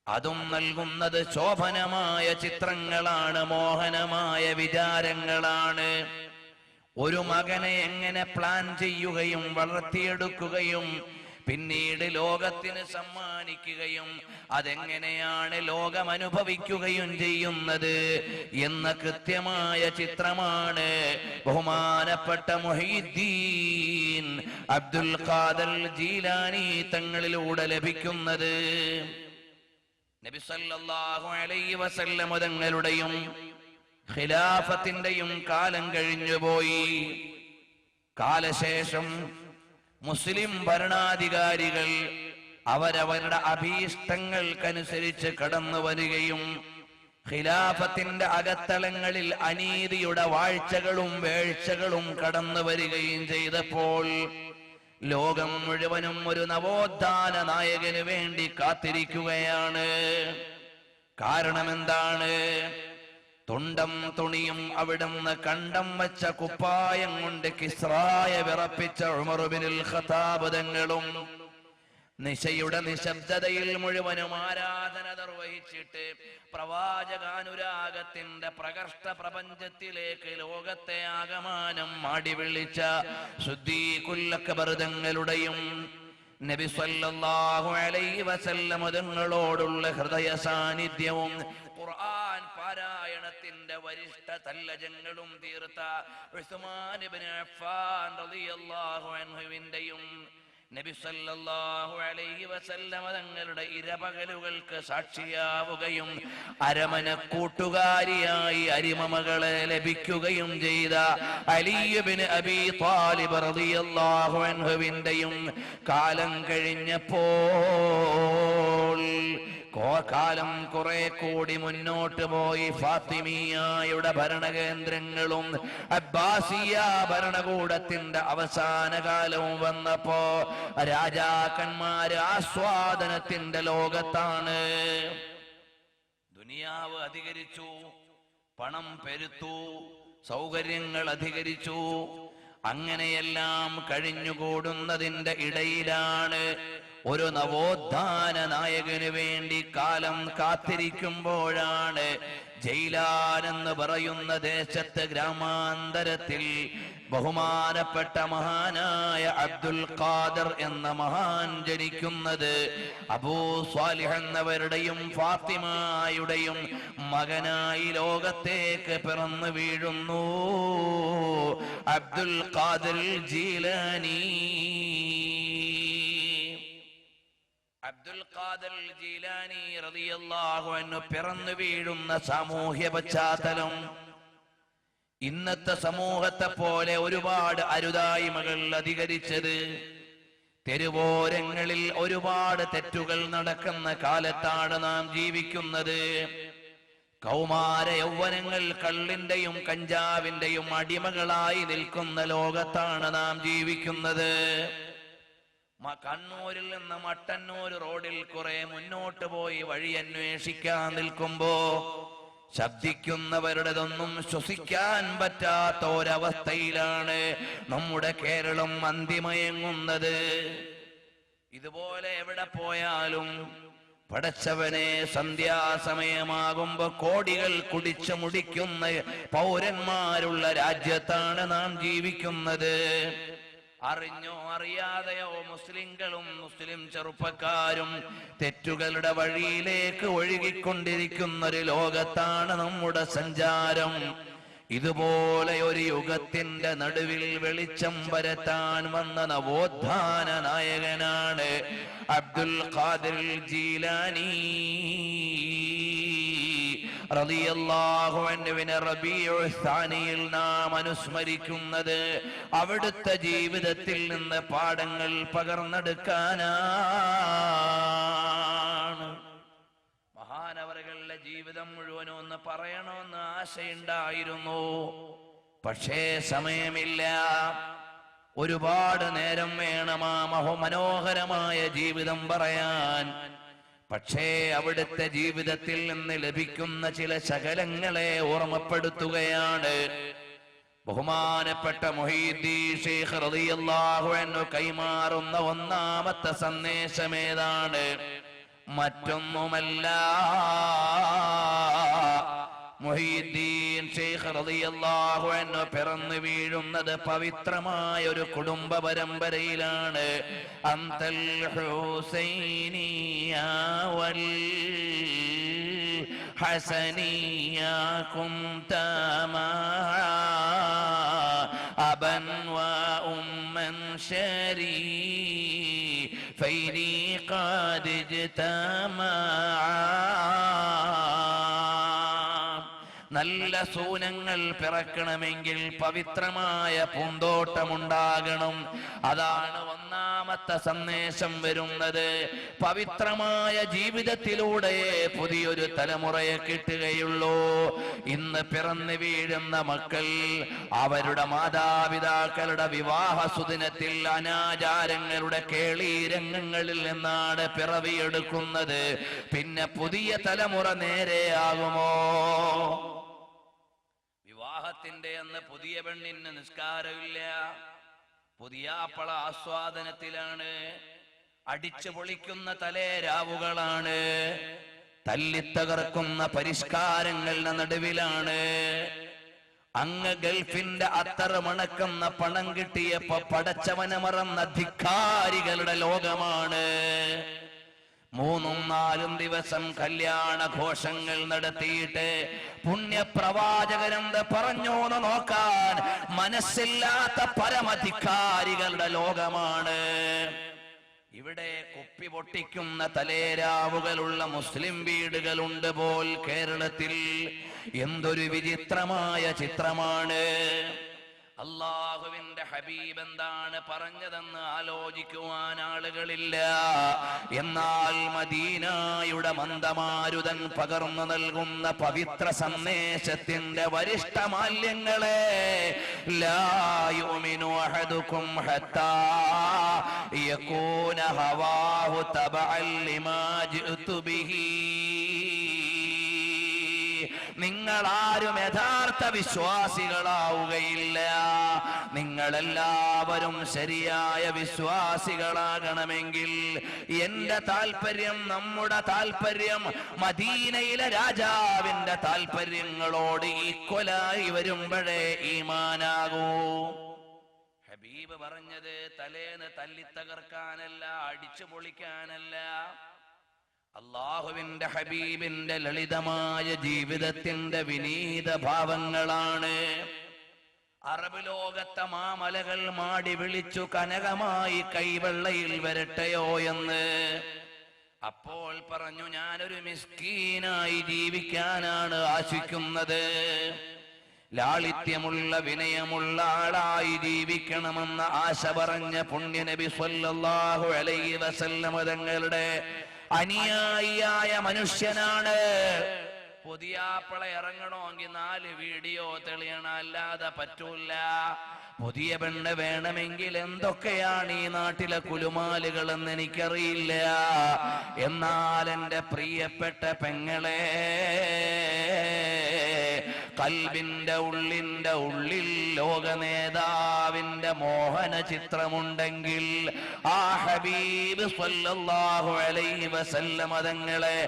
അതും നൽകുന്നത് ശോഭനമായ ചിത്രങ്ങളാണ്, മോഹനമായ വിചാരങ്ങളാണ്. ഒരു മകനെ എങ്ങനെ പ്ലാൻ ചെയ്യുകയും വളർത്തിയെടുക്കുകയും പിന്നീട് ലോകത്തിന് സമ്മാനിക്കുകയും അതെങ്ങനെയാണ് ലോകം അനുഭവിക്കുകയും ചെയ്യുന്നത് എന്ന കൃത്യമായ ചിത്രമാണ് ബഹുമാനപ്പെട്ട മുഹ്യിദ്ദീൻ അബ്ദുൽ ഖാദിർ ജീലാനി തങ്ങളിലൂടെ ലഭിക്കുന്നത്. നബി സല്ലല്ലാഹു അലൈഹി വസല്ലം തങ്ങളുടെയും ഖിലാഫത്തിന്റെയും കാലം കഴിഞ്ഞുപോയി. കാലശേഷം മുസ്ലിം ഭരണാധികാരികൾ അവരവരുടെ അഭീഷ്ടങ്ങൾക്കനുസരിച്ച് കടന്നു വരികയും ഖിലാഫത്തിന്റെ അകത്തളങ്ങളിൽ അനീതിയുടെ വാഴ്ചകളും വേഴ്ചകളും കടന്നു വരികയും ചെയ്തപ്പോൾ ലോകം മുഴുവനും ഒരു നവോത്ഥാന നായകന് വേണ്ടി കാത്തിരിക്കുകയാണ്. കാരണം എന്താണ്? തുണ്ടം തുണിയും അവിടുന്ന് കണ്ടം വെച്ച കുപ്പായം കൊണ്ട് കിസ്റായെ വിറപ്പിച്ച ഉമർ ഇബ്നുൽ ഖത്താബ് തങ്ങളും നിശയുടെ നിശബ്ദതയിൽ മുഴുവനും ആരാധന നിർവഹിച്ചിട്ട് പ്രവാചകാനുരാഗത്തിന്റെ പ്രകർഷ്ട പ്രപഞ്ചത്തിലേക്ക് ലോകത്തെ ആകമാനം മാടി വിളിച്ച സിദ്ദീഖുൽ അക്ബർ തങ്ങളുടെയും നബി സല്ലല്ലാഹു അലൈഹി വസല്ലം തങ്ങളോടുള്ള ഹൃദയ സാന്നിധ്യവും ഖുർആൻ പാരായണത്തിന്റെ വരിഷ്ഠ തല്ലജങ്ങളും തീർത്ത ഉസ്മാൻ ഇബ്നു അഫ്ഫാൻ റളിയല്ലാഹു അൻഹുവിന്റെയും നബി സല്ലല്ലാഹു അലൈഹി വസല്ലം തങ്ങളുടെ ഇരപകലുകൾക്ക് സാക്ഷിയാവുകയും അരമന കൂട്ടുകാരിയായി അരിമമകളെ ലഭിക്കുകയും ചെയ്ത അലി ഇബ്നു അബീ ത്വാലിബ് റളിയല്ലാഹു അൻഹുവിന്റെയും കാലം കഴിഞ്ഞപ്പോൾ കാലം കുറെ കൂടി മുന്നോട്ട് പോയി ഫാത്തിമിയയുടെ ഭരണകേന്ദ്രങ്ങളും അബ്ബാസിയ ഭരണകൂടത്തിന്റെ അവസാന കാലവും വന്നപ്പോ രാജാക്കന്മാര് ആസ്വാദനത്തിന്റെ ലോകത്താണ്. ദുനിയാവ് അധികരിച്ചു, പണം പെരുത്തു, സൗകര്യങ്ങൾ അധികരിച്ചു. അങ്ങനെയെല്ലാം കഴിഞ്ഞുകൂടുന്നതിന്റെ ഇടയിലാണ് ഒരു നവോത്ഥാന നായകന് വേണ്ടി കാലം കാത്തിരിക്കുമ്പോഴാണ് ജയിലാൻ എന്ന് പറയുന്ന ദേശത്ത് ഗ്രാമാന്തരത്തിൽ ബഹുമാനപ്പെട്ട മഹാനായ അബ്ദുൽ ഖാദർ എന്ന മഹാൻ ജനിക്കുന്നത്. അബൂ സ്വാലിഹ് എന്നവരുടെയും ഫാത്തിമയുടെയും മകനായി ലോകത്തേക്ക് പിറന്നു വീഴുന്നു അബ്ദുൽ ഖാദിർ ജീലാനി. അബ്ദുൽ ഖാദിർ ജീലാനി റളിയല്ലാഹു അൻഹു പിറന്നു വീഴുന്ന സാമൂഹ്യ പശ്ചാത്തലം ഇന്നത്തെ സമൂഹത്തെ പോലെ ഒരുപാട് അരുതായ്മകൾ അധികരിച്ചത്, തെരുവോരങ്ങളിൽ ഒരുപാട് തെറ്റുകൾ നടക്കുന്ന കാലത്താണ് നാം ജീവിക്കുന്നത്. കൗമാര യൗവനങ്ങൾ കള്ളിന്റെയും കഞ്ചാവിന്റെയും അടിമകളായി നിൽക്കുന്ന ലോകത്താണ് നാം ജീവിക്കുന്നത്. കണ്ണൂരിൽ നിന്ന് മട്ടന്നൂർ റോഡിൽ കുറെ മുന്നോട്ട് പോയി വഴി അന്വേഷിക്കാൻ നിൽക്കുമ്പോ ശബ്ദിക്കുന്നവരുടെതൊന്നും ശ്വസിക്കാൻ പറ്റാത്ത ഒരവസ്ഥയിലാണ് നമ്മുടെ കേരളം അന്തിമയങ്ങുന്നത്. ഇതുപോലെ എവിടെ പോയാലും പടച്ചവനെ സന്ധ്യാസമയമാകുമ്പോ കോടികൾ കുടിച്ചു മുടിക്കുന്ന പൗരന്മാരുള്ള രാജ്യത്താണ് നാം ജീവിക്കുന്നത്. അറിഞ്ഞോ അറിയാതെയോ മുസ്ലിങ്ങളും മുസ്ലിം ചെറുപ്പക്കാരും തെറ്റുകളുടെ വഴിയിലേക്ക് ഒഴുകിക്കൊണ്ടിരിക്കുന്ന ഒരു ലോകത്താണ് നമ്മുടെ സഞ്ചാരം. ഇതുപോലെ ഒരു യുഗത്തിന്റെ നടുവിൽ വെളിച്ചം പരത്താൻ വന്ന നവോത്ഥാന നായകനാണ് അബ്ദുൽ ഖാദിർ ജീലാനി റളിയല്ലാഹു അൻഹുവിനെ റബീഉൽ സാനിയിൽ നാം അനുസ്മരിക്കുന്നത് അവിടുത്തെ ജീവിതത്തിൽ നിന്ന് പാഠങ്ങൾ പകർന്നെടുക്കാനാണ്. മഹാനവറുകളുടെ ജീവിതം മുഴുവനും ഒന്ന് പറയണമെന്ന് ആശയുണ്ടായിരുന്നു, പക്ഷേ സമയമില്ല. ഒരുപാട് നേരം വേണം ആ മനോഹരമായ ജീവിതം പറയാൻ. പക്ഷേ അവിടുത്തെ ജീവിതത്തിൽ നിന്ന് ലഭിക്കുന്ന ചില ശകലങ്ങളെ ഓർമ്മപ്പെടുത്തുകയാണ്. ബഹുമാനപ്പെട്ട മുഹീദ്ദീൻ ശൈഖ് റളിയല്ലാഹു അൻഹു കൈമാറുന്ന ഒന്നാമത്തെ സന്ദേശമേതാണ്? മറ്റൊന്നുമല്ല, മുഹീദ്ദീൻ ശൈഖ് റളിയല്ലാഹു അൻഹു പിറന്നു വീഴുന്നത് പവിത്രമായ ഒരു കുടുംബ പരമ്പരയിലാണ്. അന്തൽ ഹുസൈനിയ വൽ ഹസനിയ കുന്ത മഅ അബൻ വ ഉമ്മൻ ശരീഫൈനി ഖദ് ഇജ്തമഅ. നല്ല സൂനങ്ങൾ പിറക്കണമെങ്കിൽ പവിത്രമായ പൂന്തോട്ടമുണ്ടാകണം. അതാണ് ഒന്നാമത്തെ സന്ദേശം വരുന്നത്. പവിത്രമായ ജീവിതത്തിലൂടെ പുതിയൊരു തലമുറയെ കിട്ടുകയുള്ളൂ. ഇന്ന് പിറന്നു വീഴുന്ന മക്കൾ അവരുടെ മാതാപിതാക്കളുടെ വിവാഹ സുദിനത്തിൽ അനാചാരങ്ങളുടെ കേളീരംഗങ്ങളിൽ നിന്നാണ് പിറവിയെടുക്കുന്നത്. പിന്നെ പുതിയ തലമുറ നേരെയാകുമോ? വിവാഹത്തിന്റെ അന്ന് പുതിയ പെണ്ണിന് നിസ്കാരമില്ല, പുതിയാപ്പള ആസ്വാദനത്തിലാണ്, അടിച്ചു പൊളിക്കുന്ന തലേരാവുകളാണ്, തല്ലിത്തകർക്കുന്ന പരിഷ്കാരങ്ങളുടെ നടുവിലാണ്. അങ്ങ് ഗൾഫിന്റെ അത്തറ് മണക്കുന്ന പണം കിട്ടിയപ്പോ പടച്ചവനെ മറന്ന ധിക്കാരികളുടെ ലോകമാണ്. 3-4 ദിവസം കല്യാണ ഘോഷങ്ങൾ നടത്തിയിട്ട് പുണ്യപ്രവാചകരെന്ത് പറഞ്ഞോന്ന് നോക്കാൻ മനസ്സില്ലാത്ത പരമധികാരികളുടെ ലോകമാണ്. ഇവിടെ കുപ്പി പൊട്ടിക്കുന്ന തലേരാവുകളുള്ള മുസ്ലിം വീടുകളുണ്ട് പോൽ കേരളത്തിൽ. എന്തൊരു വിചിത്രമായ ചിത്രമാണ്. അള്ളാഹുവിന്റെ ഹബീബ് എന്താണ് പറഞ്ഞതെന്ന് ആലോചിക്കുവാൻ ആളുകളില്ല. എന്നാൽ മദീനയുടെ മന്ദമാരുതൻ പകർന്നു നൽകുന്ന പവിത്ര സന്ദേശത്തിന്റെ വരിഷ്ഠമാല്യങ്ങളെ ലാ യുമിനു അഹദുക്കും ഹത്താ യകൂന ഹവാഹു തബഅൻ ലിമാ ജിഅ്തു ബിഹി. നിങ്ങളാരും യഥാർത്ഥ വിശ്വാസികളാവുകയില്ല. നിങ്ങളെല്ലാവരും ശരിയായ വിശ്വാസികളാകണമെങ്കിൽ എന്റെ താല്പര്യം, നമ്മുടെ താല്പര്യം മദീനയിലെ രാജാവിന്റെ താല്പര്യങ്ങളോട് ഈക്വലായി വരുമ്പോഴേ ഈമാനാകൂ. ഹബീബ് പറഞ്ഞത് തലേന്ന് തല്ലിത്തകർക്കാനല്ല, അടിച്ചു പൊളിക്കാനല്ല. അള്ളാഹുവിന്റെ ഹബീബിന്റെ ലളിതമായ ജീവിതത്തിന്റെ വിനീത ഭാവങ്ങളാണ്. അറബ് ലോകത്തെ മാമലകൾ മാടി വിളിച്ചു കനകമായി കൈവെള്ളയിൽ വരട്ടെയോ എന്ന്. അപ്പോൾ പറഞ്ഞു, ഞാനൊരു മിസ്കീനായി ജീവിക്കാനാണ് ആശിക്കുന്നത്. ലാളിത്യമുള്ള വിനയമുള്ള ആളായി ജീവിക്കണമെന്ന ആശ പറഞ്ഞ പുണ്യനബി സ്വല്ലല്ലാഹു അലൈഹി വസല്ലം തങ്ങളുടെ അനുയായിയായ മനുഷ്യനാണ്. പുതിയാപ്പള ഇറങ്ങണമെങ്കിൽ 4 വീഡിയോ തെളിയണം, അല്ലാതെ പറ്റൂല. പുതിയ പെണ്ണ് വേണമെങ്കിൽ എന്തൊക്കെയാണ് ഈ നാട്ടിലെ കുലുമാലുകൾ എന്ന് എനിക്കറിയില്ല. എന്നാൽ എൻ്റെ പ്രിയപ്പെട്ട പെങ്ങളെ, കൽബിന്റെ ഉള്ളിൽ ലോക നേതാവിന്റെ മോഹന ചിത്രമുണ്ടെങ്കിൽ ആ ഹബീബ് സ്വല്ലല്ലാഹു അലൈഹി വസല്ലം തങ്ങളെ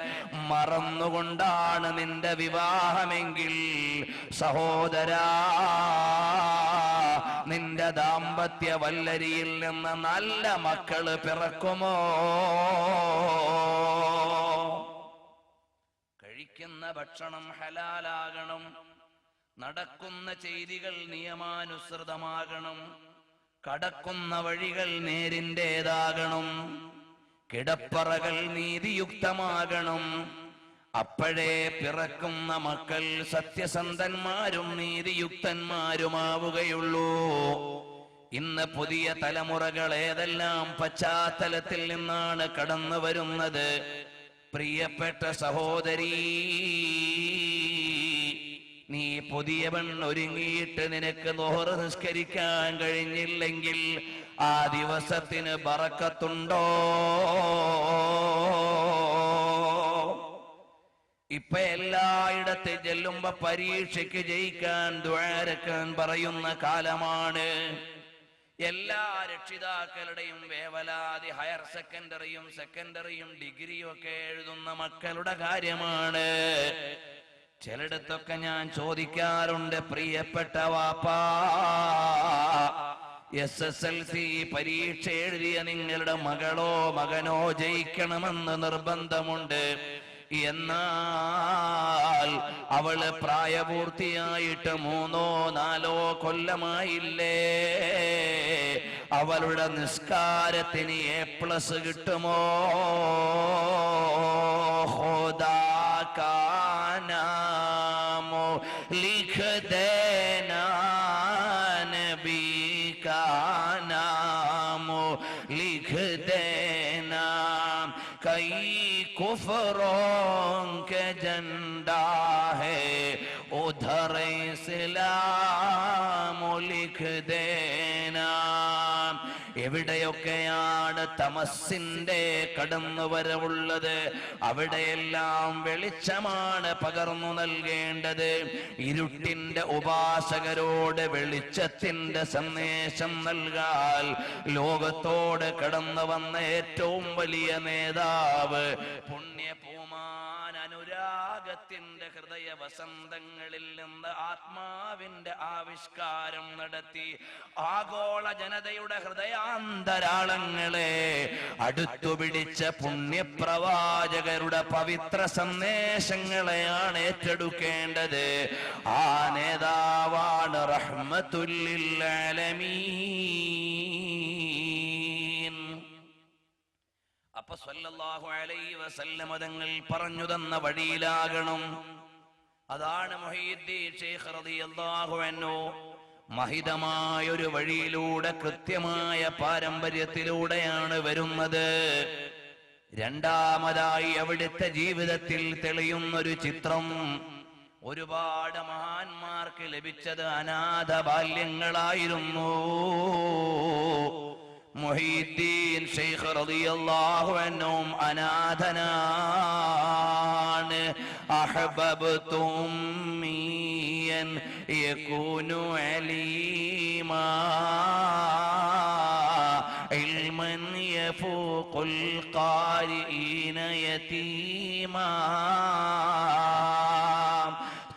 മറന്നുകൊണ്ടാണ് നിന്റെ വിവാഹമെങ്കിൽ സഹോദരാ, നിന്റെ ദാമ്പത്യ വല്ലരിയിൽ നിന്ന് നല്ല മക്കള് പിറക്കുമോ? കഴിക്കുന്ന ഭക്ഷണം ഹലാലാകണം, നടക്കുന്ന ചെയ്തികൾ നിയമാനുസൃതമാകണം, കടക്കുന്ന വഴികൾ നേരിൻ്റെതാകണം, കിടപ്പറകൾ നീതിയുക്തമാകണം. അപ്പോഴേ പിറക്കുന്ന മക്കൾ സത്യസന്ധന്മാരും നീതിയുക്തന്മാരുമാവുകയുള്ളൂ. ഇന്ന് പുതിയ തലമുറകൾ ഏതെല്ലാം പശ്ചാത്തലത്തിൽ നിന്നാണ് കടന്നു വരുന്നത്? പ്രിയപ്പെട്ട സഹോദരീ, നീ പുതിയ പെണ്ണൊരുങ്ങിയിട്ട് നിനക്ക് ളുഹർ നിസ്കരിക്കാൻ കഴിഞ്ഞില്ലെങ്കിൽ ആ ദിവസത്തിന് ബറക്കത്തുണ്ടോ? ഇപ്പൊ എല്ലായിടത്ത് ചെല്ലുമ്പോ പരീക്ഷയ്ക്ക് ജയിക്കാൻ ദുആരക്കാൻ പറയുന്ന കാലമാണ്. എല്ലാ രക്ഷിതാക്കളുടെയും വേവലാതി ഹയർ സെക്കൻഡറിയും ഡിഗ്രിയും ഒക്കെ എഴുതുന്ന മക്കളുടെ കാര്യമാണ്. ചിലയിടത്തൊക്കെ ഞാൻ ചോദിക്കാറുണ്ട്, പ്രിയപ്പെട്ട വാപ്പാ, SSLC പരീക്ഷ എഴുതിയ നിങ്ങളുടെ മകളോ മകനോ ജയിക്കണമെന്ന് നിർബന്ധമുണ്ട്. എന്നാൽ അവള് പ്രായപൂർത്തിയായിട്ട് 3-4 കൊല്ലമായില്ലേ? അവളുടെ നിസ്കാരത്തിന് A+ കിട്ടുമോ? ഖുദാ കാ നാമോ ലിഖ് ദേനാ, നബി കാ നാമോ ലിഖ് ദേനാ, कई कुफरों के झंडा है उधर इस्लाम लिख देना. എവിടെയൊക്കെയാണ് തമസ്സിന്റെ കടന്നുവരവുള്ളത് അവിടെയെല്ലാം വെളിച്ചമാണ് പകർന്നു നൽകേണ്ടത്. ഇരുട്ടിന്റെ ഉപാസകരോട് വെളിച്ചത്തിന്റെ സന്ദേശം നൽകാൻ ലോകത്തോട് കടന്നു വന്ന ഏറ്റവും വലിയ നേതാവ് പുണ്യപൂമാൻ അനുരാഗത്തിന്റെ ഹൃദയ വസന്തങ്ങളിൽ നിന്ന് ആത്മാവിന്റെ ആവിഷ്കാരം നടത്തി ആഗോള ജനതയുടെ ഹൃദയാന്തരാളങ്ങളെ അടുത്തുപിടിച്ച പുണ്യപ്രവാചകരുടെ പവിത്ര സന്ദേശങ്ങളെയാണ് ഏറ്റെടുക്കേണ്ടത്. ആ നേതാവാണ് റഹ്മത്തുൽ ലിൽ ആലമീൻ. അപ്പൊ സല്ലല്ലാഹു അലൈഹി വസല്ലം തങ്ങൾ പറഞ്ഞു തന്ന വഴിയിലാകണം. അതാണ് മുഹയ്യിദ്ദീൻ ശൈഖ് റളിയല്ലാഹു അൻഹു മഹിതമായൊരു വഴിയിലൂടെ കൃത്യമായ പാരമ്പര്യത്തിലൂടെയാണ് വരുന്നത്. രണ്ടാമതായി അവിടുത്തെ ജീവിതത്തിൽ തെളിയുന്നൊരു ചിത്രം, ഒരുപാട് മഹാന്മാർക്ക് ലഭിച്ചത് അനാഥ ബാല്യങ്ങളായിരുന്നു. മുഹയ്യിദ്ദീൻ ശൈഖ് റളിയല്ലാഹു അൻഹു അനാഥനാണ്. അഹ്ബബ്തും മിയൻ യകൂനു അലീമാ ഇൽമൻ യഫൂഖുൽ ഖാരിഈന യതീമാ.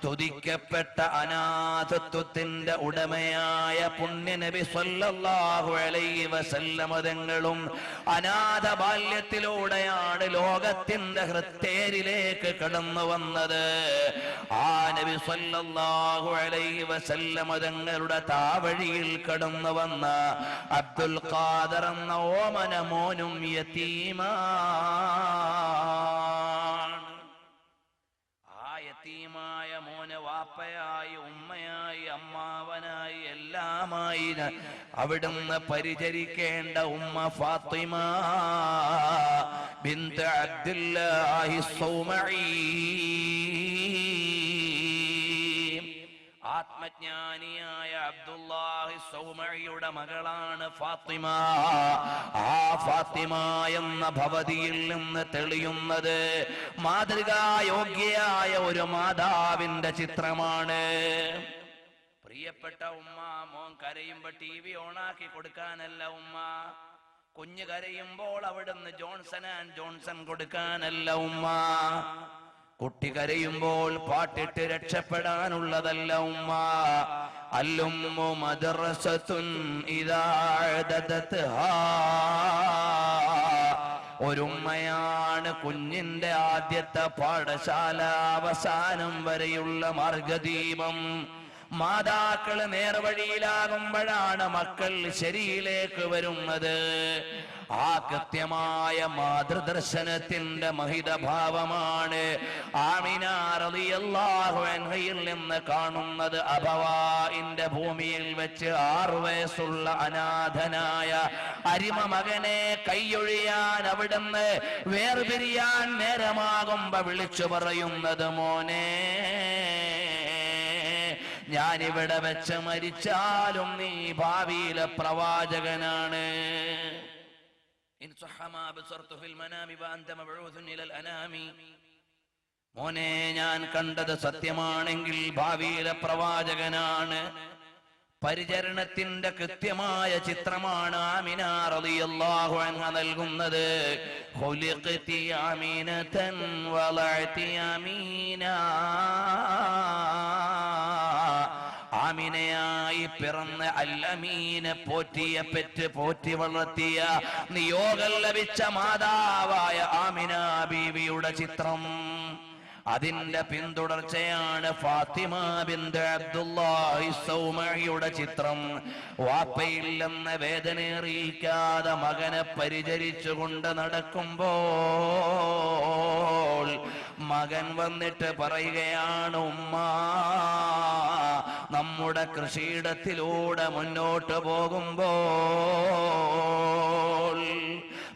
സ്തുതിക്കപ്പെട്ട അനാഥത്വത്തിന്റെ ഉടമയായ പുണ്യനബി സ്വല്ലല്ലാഹു അലൈഹി വസല്ലം തങ്ങളും അനാഥ ബാല്യത്തിലൂടെയാണ് ലോകത്തിന്റെ ഹൃത്തേരിലേക്ക് കടന്നു വന്നത്. ആ നബി സ്വല്ലല്ലാഹു അലൈഹി വസല്ലം തങ്ങളുടെ താവഴിയിൽ കടന്നു വന്ന അബ്ദുൽ ഖാദർ എന്ന ഓമന മോനും യതീമാണ്. യതീമായ മോന് വാപ്പയായി, ഉമ്മയായി, അമ്മാവനായി, എല്ലാമായി അവിടുന്ന് പരിചരിക്കേണ്ട ഉമ്മ ഫാത്തിമ ബിൻത് അബ്ദുല്ലാഹി സൗമഈ. ആത്മജ്ഞാനിയായ അബ്ദുല്ലാഹി സൗമഈയുടെ മകളാണ് ഫാത്തിമ. ആ ഫാത്തിമ എന്ന ഭവതിയിൽ നിന്ന് തെളിയുന്നത് മാതൃകായോഗ്യയായ ഒരു മാതാവിന്റെ ചിത്രമാണ്. പ്രിയപ്പെട്ട ഉമ്മ, മോൻ കരയുമ്പോ TV ഓണാക്കി കൊടുക്കാനല്ല ഉമ്മ. കുഞ്ഞ് കരയുമ്പോൾ അവിടുന്ന് ജോൺസൺ ആൻഡ് ജോൺസൺ കൊടുക്കാനല്ല ഉമ്മ. കുട്ടി കരയുമ്പോൾ പാട്ടിട്ട് രക്ഷപ്പെടാനുള്ളതല്ല ഉമ്മ. അല്ലുമ്മു മദ്റസത്തുൻ ഇദാ അദദത്ഹാ. ഒരുമ്മയാണ് കുഞ്ഞിന്റെ ആദ്യത്തെ പാഠശാല, അവസാനം വരെയുള്ള മാർഗദീപം. മാതാക്കള് നേർവഴിയിലാകുമ്പോഴാണ് മക്കൾ ശരിയിലേക്ക് വരുന്നത്. ആ കൃത്യമായ മാതൃദർശനത്തിന്റെ മഹിതഭാവമാണ് ആമിന റളിയല്ലാഹു അൻഹയിൽ നിന്ന് കാണുന്നത്. അബവാഇന്റെ ഭൂമിയിൽ വെച്ച് 6 വയസ്സുള്ള അനാഥനായ അരിമ മകനെ കൈയൊഴിയാൻ അവിടുന്ന് വേർപിരിയാൻ നേരമാകുമ്പോ വിളിച്ചു പറയുന്നത്, മോനെ, ഞാനിവിടെ വെച്ച് മരിച്ചാലും നീ ഭാവിയിലെ പ്രവാചകനാണ്. മോനെ, ഞാൻ കണ്ടത് സത്യമാണെങ്കിൽ ഭാവിയിലെ പ്രവാചകനാണ്. പരിചരണത്തിന്റെ കൃത്യമായ ചിത്രമാണ് ആമിന റളിയല്ലാഹു അൻഹ നൽകുന്നത്. ഖുലിഖതി ആമിനതൻ വളഅതി ആമിന. ആമിനയായി പിറന്ന അൽ-അമീനെ പോറ്റി വളർത്തിയ നിയോഗം ലഭിച്ച മാതാവായ ആമിന ബീവിയുടെ ചിത്രം. അതിന്റെ പിന്തുടർച്ചയാണ് ഫാത്തിമ ബിൻത് അബ്ദുല്ലാഹി സൗമഈയുടെ ചിത്രം. വാപ്പയില്ലെന്ന വേദനയറിയിക്കാതെ മകനെ പരിചരിച്ചുകൊണ്ട് നടക്കുമ്പോൾ മകൻ വന്നിട്ട് പറയുകയാണ്, ഉമ്മ, നമ്മുടെ കൃഷിയിടത്തിലൂടെ മുന്നോട്ട് പോകുമ്പോൾ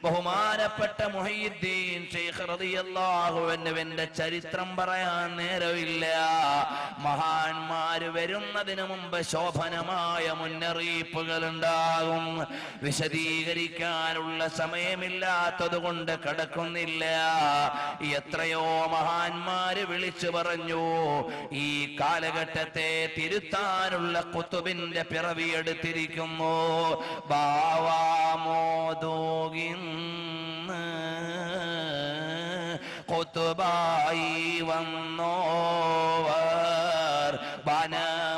ബഹുമാന ബഹുമാനപ്പെട്ട മുഹയ്യിദ്ദീൻ ശൈഖ് റളിയല്ലാഹു അൻഹുവിന്റെ ചരിത്രം പറയാൻ നേരമില്ല. മഹാന്മാര് വരുന്നതിന് മുമ്പ് ശോഭനമായ മുന്നറിയിപ്പുകൾ ഉണ്ടാകും. വിശദീകരിക്കാനുള്ള സമയമില്ലാത്തത് കൊണ്ട് കടക്കുന്നില്ല. എത്രയോ മഹാന്മാര് വിളിച്ചു പറഞ്ഞു, ഈ കാലഘട്ടത്തെ തിരുത്താനുള്ള ഖുതുബിന്റെ പിറവിയെടുത്തിരിക്കുന്നു. ബാവാമോദോകിന്ന് ഖുതുബായി വന്നോവർ ബനമതളിലും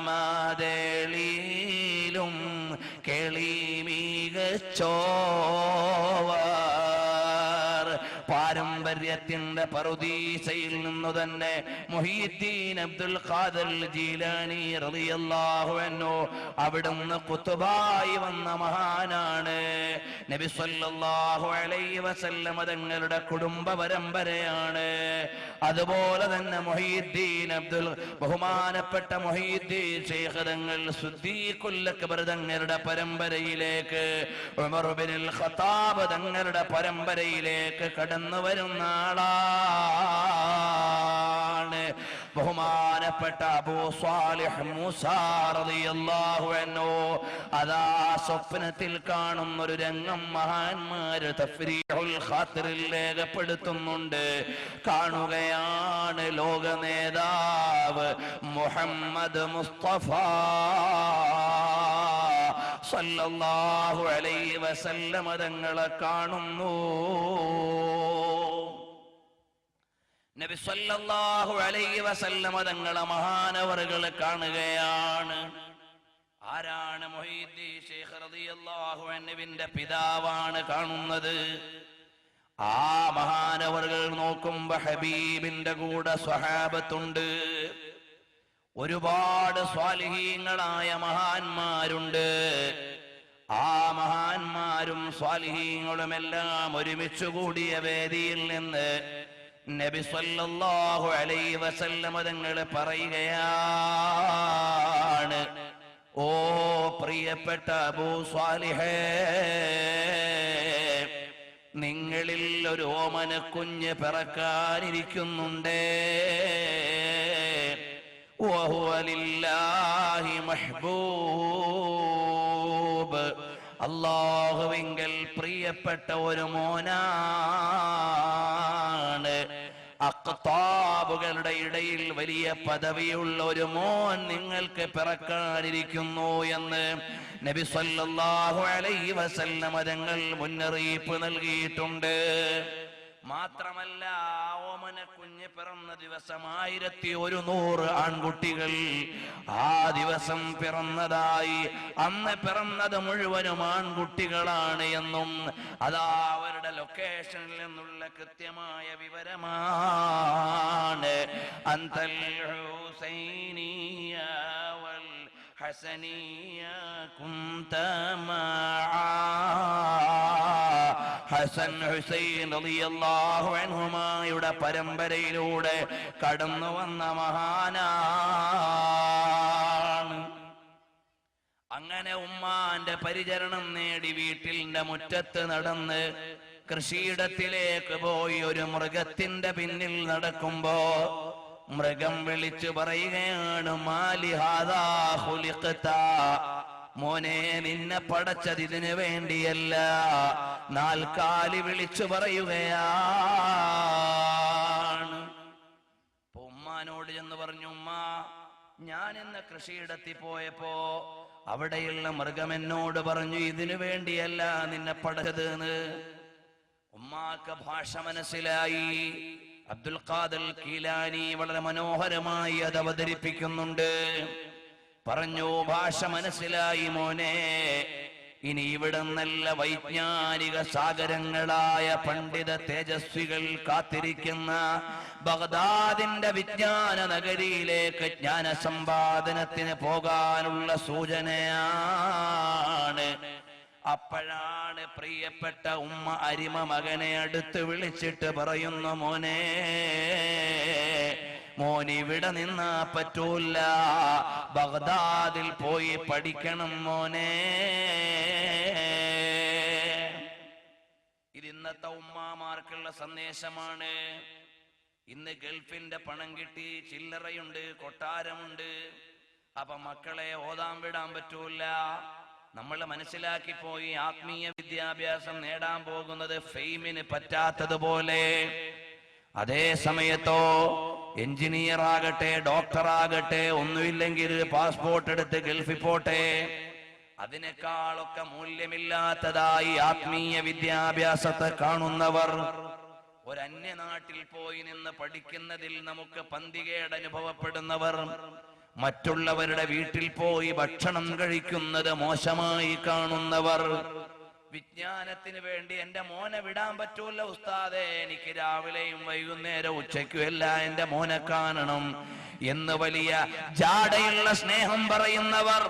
കേളി മികച്ചോവർ. പാരമ്പര്യത്തിന്റെ പറുദീസയിൽ നിന്നു തന്നെ മുഹീദ്ദീൻ അബ്ദുൽ ഖാദിർ ജീലാനി റളിയല്ലാഹു അൻഹു അവിടുന്ന് ഖുതുബായി വന്ന മഹാനാണ്. നബി സല്ലല്ലാഹു അലൈഹി വസല്ലം തങ്ങളുടെ കുടുംബ പരമ്പരയാണ്. അതുപോലെ തന്നെ ബഹുമാനപ്പെട്ട മുഹീദ്ദീൻ ശൈഖ് തങ്ങൾ സിദ്ദീഖുൽ അക്ബർ തങ്ങളുടെ പരമ്പരയിലേക്ക്, ഉമർ ഇബ്നുൽ ഖത്താബ് തങ്ങളുടെ പരമ്പരയിലേക്ക് കടന്നു വരുന്ന ആളാണ്. ബഹുമാനപ്പെട്ട അബൂ സ്വാലിഹ് മൂസാ റളിയല്ലാഹു അൻഹു അതാ സ്വപ്നത്തിൽ കാണുന്ന ഒരു രംഗം മഹാന്മാര് തഫ്രീഹുൽ ഖാത്തിറിൽ രേഖപ്പെടുത്തുന്നുണ്ട്. കാണുകയാണ് ലോക നേതാവ് മുഹമ്മദ് മുസ്തഫ സല്ലല്ലാഹു അലൈഹി വസല്ലം തങ്ങളെ കാണുന്നു. നബി സല്ലല്ലാഹു അലൈഹി വസല്ലം തങ്ങളെ മഹാനവറുകളെ കാണുകയാണ്. ആരാണ്? മുഹയ്യിദ്ദീൻ ശൈഖ് റളിയല്ലാഹു അൻഹുവിന്റെ പിതാവാണ് കാണുന്നത്. ആ മഹാനവറുകൾ നോക്കുമ്പോ ഹബീബിന്റെ കൂടെ സ്വഹാബത്തുണ്ട്. ഒരുപാട് സ്വാലിഹീങ്ങളായ മഹാന്മാരുണ്ട്. ആ മഹാന്മാരും സ്വാലിഹീങ്ങളും എല്ലാം ഒരുമിച്ച് കൂടിയ വേദിയിൽ നിന്ന് നബി സല്ലല്ലാഹു അലൈഹി വസല്ലം തങ്ങൾ പറയുകയാണ്, ഓ പ്രിയപ്പെട്ട അബൂ സ്വാലിഹേ, നിങ്ങളിൽ ഒരു ഓമനക്കുഞ്ഞ് പിറക്കാനിരിക്കുന്നുണ്ടേ. വഹുവ ലില്ലാഹി മഹ്ബൂബ്, അല്ലാഹുവിങ്കൽ പ്രിയപ്പെട്ട ഒരു മോനാണ്. അഖ്താബുകളുടെ ഇടയിൽ വലിയ പദവിയുള്ള ഒരു മോൻ നിങ്ങൾക്ക് പിറക്കാനിരിക്കുന്നു എന്ന് നബി സല്ലല്ലാഹു അലൈഹി വസല്ലം തങ്ങൾ മുന്നറിയിപ്പ് നൽകിയിട്ടുണ്ട്. മാത്രമല്ല, ഓമന കുഞ്ഞ് പിറന്ന ദിവസം 1100 ആൺകുട്ടികൾ ആ ദിവസം പിറന്നതായി, അന്ന് പിറന്നത് മുഴുവനും ആൺകുട്ടികളാണ് എന്നും അതാ അവരുടെ ലൊക്കേഷനിൽ നിന്നുള്ള കൃത്യമായ വിവരമാണ്. അന്തൽ ഹുസൈനിയ വൽ ഹസനിയ കുന്ത മഅ ഹസൻ ഹുസൈൻ റളിയല്ലാഹു അൻഹുമായുടെ പരമ്പരയിലൂടെ കടന്നു വന്ന മഹാനാണ്. അങ്ങനെ ഉമ്മാന്റെ പരിചരണം നേടി വീട്ടിലിന്റെ മുറ്റത്ത് നടന്ന് കൃഷിയിടത്തിലേക്ക് പോയി ഒരു മൃഗത്തിന്റെ പിന്നിൽ നടക്കുമ്പോ മൃഗം വിളിച്ചു പറയുകയാണ്, മാലി ഹാദാ ഖുലിഖത, മോനെ നിന്നെ പടച്ചത് ഇതിനു വേണ്ടിയല്ല. നാൽക്കാലി വിളിച്ചു പറയുകയാണ്. ഉമ്മാനോട് ചെന്ന് പറഞ്ഞു, ഉമ്മ, ഞാൻ ഇന്ന് കൃഷിയിടത്തിൽ പോയപ്പോ അവിടെയുള്ള മൃഗം എന്നോട് പറഞ്ഞു ഇതിനു വേണ്ടിയല്ല നിന്നെ പടച്ചത് എന്ന്. ഉമ്മാക്ക് ഭാഷ മനസ്സിലായി. അബ്ദുൽ ഖാദിർ കീലാനി വളരെ മനോഹരമായി അത് അവതരിപ്പിക്കുന്നുണ്ട്. പറഞ്ഞു, ഭാഷ മനസ്സിലായി മോനെ, ഇനി ഇവിടെ നല്ല വൈജ്ഞാനിക സാഗരങ്ങളായ പണ്ഡിത തേജസ്വികൾ കാത്തിരിക്കുന്ന ബഗ്ദാദിന്റെ വിജ്ഞാന നഗരിയിലേക്ക് ജ്ഞാന സമ്പാദനത്തിന് പോകാനുള്ള സൂചനയാണ്. അപ്പോഴാണ് പ്രിയപ്പെട്ട ഉമ്മ അരിമ മകനെ അടുത്ത് വിളിച്ചിട്ട് പറയുന്നു, മോനെ, മോനിവിടെ നിന്നാ പറ്റൂല, ബഗ്ദാദിൽ പോയി പഠിക്കണം മോനെ. ഇതിന്ന ഇന്നത്തെ ഉമ്മാമാർക്കുള്ള സന്ദേശമാണ്. ഇന്ന് ഗൾഫിന്റെ പണം കിട്ടി, ചില്ലറയുണ്ട്, കൊട്ടാരമുണ്ട്. അപ്പൊ മക്കളെ ഓതാൻ വിടാൻ പറ്റൂല. നമ്മൾ മനസ്സിലാക്കിപ്പോയി ആത്മീയ വിദ്യാഭ്യാസം നേടാൻ പോകുന്നത് ഫെയിമിന് പറ്റാത്തതുപോലെ. അതേ സമയത്തോ എഞ്ചിനീയർ ആകട്ടെ, ഡോക്ടർ ആകട്ടെ, ഒന്നുമില്ലെങ്കിൽ പാസ്പോർട്ട് എടുത്ത് ഗൾഫിൽ പോട്ടെ, അതിനേക്കാളൊക്കെ മൂല്യമില്ലാത്തതായി ആത്മീയ വിദ്യാഭ്യാസത്തെ കാണുന്നവർ ഒരന്യനാട്ടിൽ പോയി നിന്ന് പഠിക്കുന്നതിൽ നമുക്ക് പന്തികേട് അനുഭവപ്പെടുന്നവർ, മറ്റുള്ളവരുടെ വീട്ടിൽ പോയി ഭക്ഷണം കഴിക്കുന്നത് മോശമായി കാണുന്നവർ, വിജ്ഞാനത്തിന് വേണ്ടി എന്റെ മോനെ വിടാൻ പറ്റൂല ഉസ്താദേ, എനിക്ക് രാവിലെയും വൈകുന്നേരം ഉച്ചയ്ക്കും എല്ലാം എന്റെ മോനെ കാണണം എന്ന് വലിയ ജാടയുള്ള സ്നേഹം പറയുന്നവർ,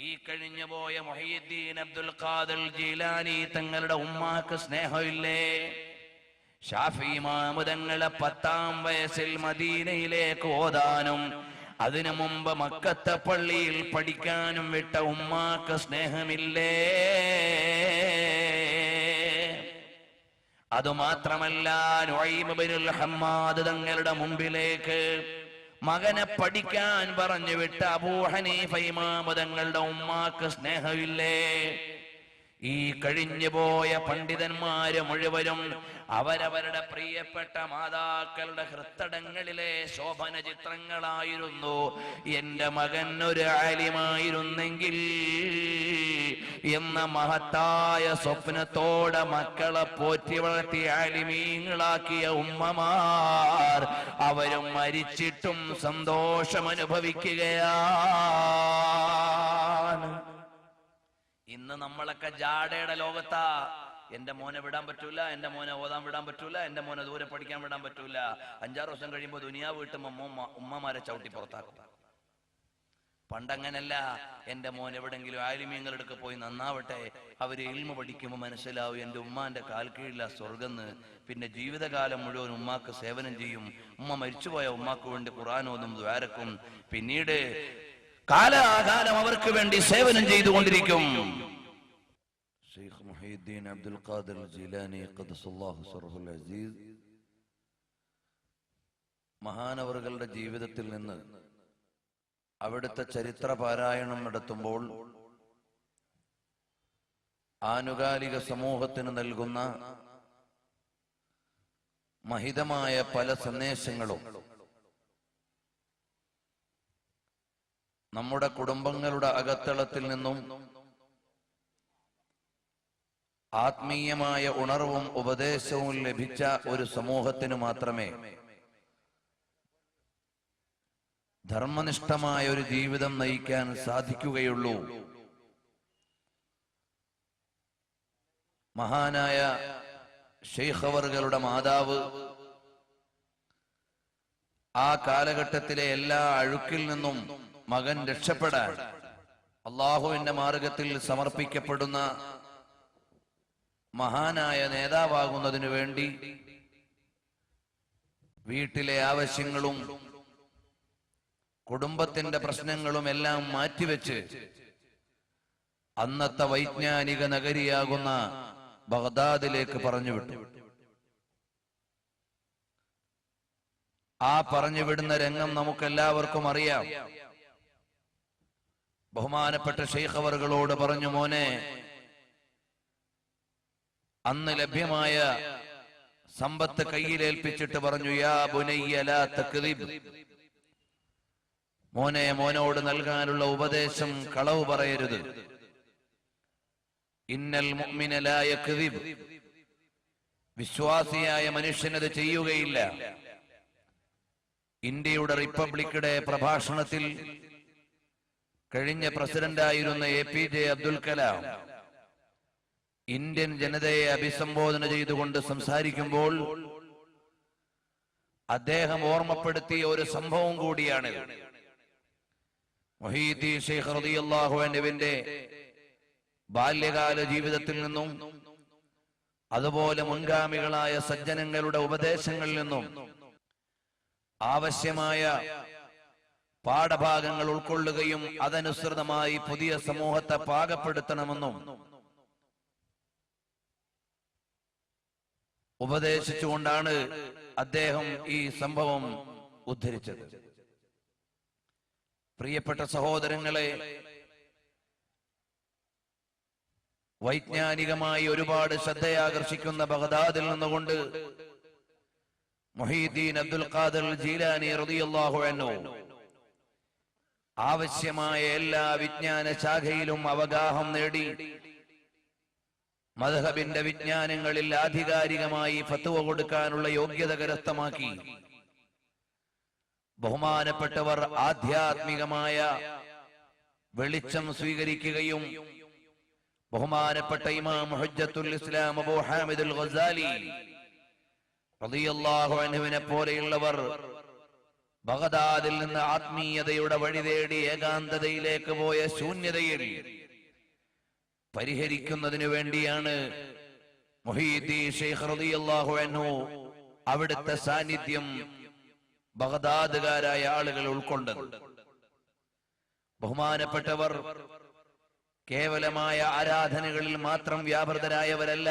ഈ കഴിഞ്ഞു പോയ മുഹയ്യിദ്ദീൻ അബ്ദുൽ ഖാദിർ ജീലാനി തങ്ങളുടെ ഉമ്മാക്ക് സ്നേഹമില്ലേ? ഷാഫി ഇമാം തങ്ങളെ 10-ാം വയസ്സിൽ മദീനയിലേക്ക് ഓതാനും അതിനു മുമ്പ് മക്കത്തെ പള്ളിയിൽ പഠിക്കാനും വിട്ട ഉമ്മാക്ക് സ്നേഹമില്ലേ? അതുമാത്രമല്ല, നുഐം ഇബ്നുൽ ഹമ്മാദ് തങ്ങളുടെ മുമ്പിലേക്ക് മകനെ പഠിക്കാൻ പറഞ്ഞു വിട്ട അബൂ ഹനീഫ ഇമാം തങ്ങളുടെ ഉമ്മാക്ക് സ്നേഹമില്ലേ? ഈ കഴിഞ്ഞുപോയ പണ്ഡിതന്മാര് മുഴുവനും അവരവരുടെ പ്രിയപ്പെട്ട മാതാക്കളുടെ ഹൃത്തടങ്ങളിലെ ശോഭന ചിത്രങ്ങളായിരുന്നു. എന്റെ മകൻ ഒരു ആലിമായിരുന്നെങ്കിൽ എന്ന മഹത്തായ സ്വപ്നത്തോടെ മക്കളെ പോറ്റി വളർത്തി ആലിമീങ്ങളാക്കിയ ഉമ്മമാർ അവരും മരിച്ചിട്ടും സന്തോഷം അനുഭവിക്കുകയാണ്. ഇന്ന് നമ്മളൊക്കെ ജാടയുടെ ലോകത്താ. എന്റെ മോനെ വിടാൻ പറ്റൂല, എന്റെ മോനെ ഓതാൻ വിടാൻ പറ്റൂല, എന്റെ മോനെ ദൂരെ പഠിക്കാൻ വിടാൻ പറ്റൂല. 5-6 ദിവസം കഴിയുമ്പോൾ ദുനിയാവ് കിട്ടുമ്പോ ഉമ്മമാരെ ചവിട്ടി പുറത്താക്കും. പണ്ടങ്ങനല്ല. എന്റെ മോൻ എവിടെങ്കിലും ആലിമീങ്ങളെടുക്ക് പോയി നന്നാവട്ടെ, അവര് ഇൽമ പഠിക്കുമ്പോൾ മനസ്സിലാവും എന്റെ ഉമ്മാന്റെ കാൽ കീഴില സ്വർഗന്ന്. പിന്നെ ജീവിതകാലം മുഴുവൻ ഉമ്മാക്ക് സേവനം ചെയ്യും. ഉമ്മ മരിച്ചുപോയ ഉമ്മാക്ക് വേണ്ടി ഖുർആൻ ഓതും, ദ്വാരക്കും. പിന്നീട് കാലാകാലം അവർക്ക് വേണ്ടി സേവനം ചെയ്തുകൊണ്ടിരിക്കും. ശൈഖ് മുഹയ്യിദ്ദീൻ അബ്ദുൽ ഖാദിർ ജീലാനി ഖദ്ദസല്ലാഹു സിർറഹുൽ അസീസ് മഹാനവറുകളുടെ ജീവിതത്തിൽ നിന്ന് അവിടുത്തെ ചരിത്ര പാരായണം നടത്തുമ്പോൾ ആനുകാലിക സമൂഹത്തിന് നൽകുന്ന മഹിതമായ പല സന്ദേശങ്ങളും നമ്മുടെ കുടുംബങ്ങളുടെ അകത്തളത്തിൽ നിന്നും ആത്മീയമായ ഉണർവും ഉപദേശവും ലഭിച്ച ഒരു സമൂഹത്തിന് മാത്രമേ ധർമ്മനിഷ്ഠമായ ഒരു ജീവിതം നയിക്കാൻ സാധിക്കുകയുള്ളൂ. മഹാനായ ശൈഖ് അവറുകളുടെ മാതാവ് ആ കാലഘട്ടത്തിലെ എല്ലാ അഴുക്കിൽ നിന്നും മകൻ രക്ഷപ്പെടാൻ അള്ളാഹുവിന്റെ മാർഗത്തിൽ സമർപ്പിക്കപ്പെടുന്ന മഹാനായ നേതാവാകുന്നതിനു വേണ്ടി വീട്ടിലെ ആവശ്യങ്ങളും കുടുംബത്തിന്റെ പ്രശ്നങ്ങളും എല്ലാം മാറ്റിവെച്ച് അന്നത്തെ വൈജ്ഞാനിക നഗരിയാകുന്ന ബഗ്ദാദിലേക്ക് പറഞ്ഞുവിട്ടു. ആ പറഞ്ഞുവിടുന്ന രംഗം നമുക്കെല്ലാവർക്കും അറിയാം. ബഹുമാനപ്പെട്ട ശൈഖ് അവറുകളോട് പറഞ്ഞു, മോനെ, അന്ന് ലഭ്യമായ സമ്പത്ത് കയ്യിലേൽപ്പിച്ചിട്ട് പറഞ്ഞു, യാ ബുനയ്യ ലാ തക്ദിബ്, മോനെ, മോനോട് നൽകാനുള്ള ഉപദേശം കളവ് പറയരുത്. ഇന്നൽ മുഅ്മിന ലാ യക്ദിബ്, വിശ്വാസിയായ മനുഷ്യനത് ചെയ്യുകയില്ല. ഇന്ത്യയുടെ റിപ്പബ്ലിക് ഡേ പ്രഭാഷണത്തിൽ കഴിഞ്ഞ പ്രസിഡന്റായിരുന്ന APJ അബ്ദുൽ കലാം ഇന്ത്യൻ ജനതയെ അഭിസംബോധന ചെയ്തുകൊണ്ട് സംസാരിക്കുമ്പോൾ അദ്ദേഹം ഓർമ്മപ്പെടുത്തിയ ഒരു സംഭവം കൂടിയാണ്. മുഹയ്യിദ്ദീൻ ശൈഖ് റളിയല്ലാഹു അൻഹുവിന്റെ ബാല്യകാല ജീവിതത്തിൽ നിന്നും അതുപോലെ മുൻഗാമികളായ സജ്ജനങ്ങളുടെ ഉപദേശങ്ങളിൽ നിന്നും ആവശ്യമായ പാഠഭാഗങ്ങൾ ഉൾക്കൊള്ളുകയും അതനുസൃതമായി പുതിയ സമൂഹത്തെ പാകപ്പെടുത്തണമെന്നും ഉപദേശിച്ചുകൊണ്ടാണ് അദ്ദേഹം ഈ സംഭവം ഉദ്ധരിച്ചത്. പ്രിയപ്പെട്ട സഹോദരങ്ങളെ, വൈജ്ഞാനികമായി ഒരുപാട് ശ്രദ്ധയാകർഷിക്കുന്ന ബഗ്ദാദിൽ നിന്നുകൊണ്ട് മുഹീദ്ദീൻ അബ്ദുൽ ഖാദിർ ജീലാനി റളിയല്ലാഹു അൻഹു ആവശ്യമായ എല്ലാ വിജ്ഞാന ശാഖയിലും അവഗാഹം നേടി മദ്ഹബിന്റെ വിജ്ഞാനങ്ങളിൽ ആധികാരികമായി ഫത്വ കൊടുക്കാനുള്ള യോഗ്യത കരസ്ഥമാക്കി. ബഹുമാനപ്പെട്ടവർ ആധ്യാത്മികമായ വെളിച്ചം സ്വീകരിക്കുകയും ബഹുമാനപ്പെട്ട ഇമാം ഹുജ്ജത്തുൽ ഇസ്ലാം അബൂ ഹാമിദുൽ ഗസാലി റളിയല്ലാഹു അൻഹുവിനെ പോലെയുള്ളവർ ബഗ്ദാദിൽ നിന്ന് ആത്മീയതയുടെ വഴി തേടി ഏകാന്തതയിലേക്ക് പോയ ശൂന്യതയിൽ പരിഹരിക്കുന്നതിനു വേണ്ടിയാണ് മുഹീദ്ദീൻ ശൈഖ് റളിയല്ലാഹു അൻഹു അവിടുത്തെ സാന്നിധ്യം ബഗ്ദാദുകാരായ ആളുകൾ ഉൾക്കൊണ്ടത്. ബഹുമാനപ്പെട്ടവർ കേവലമായ ആരാധനകളിൽ മാത്രം വ്യാപൃതരായവരല്ല.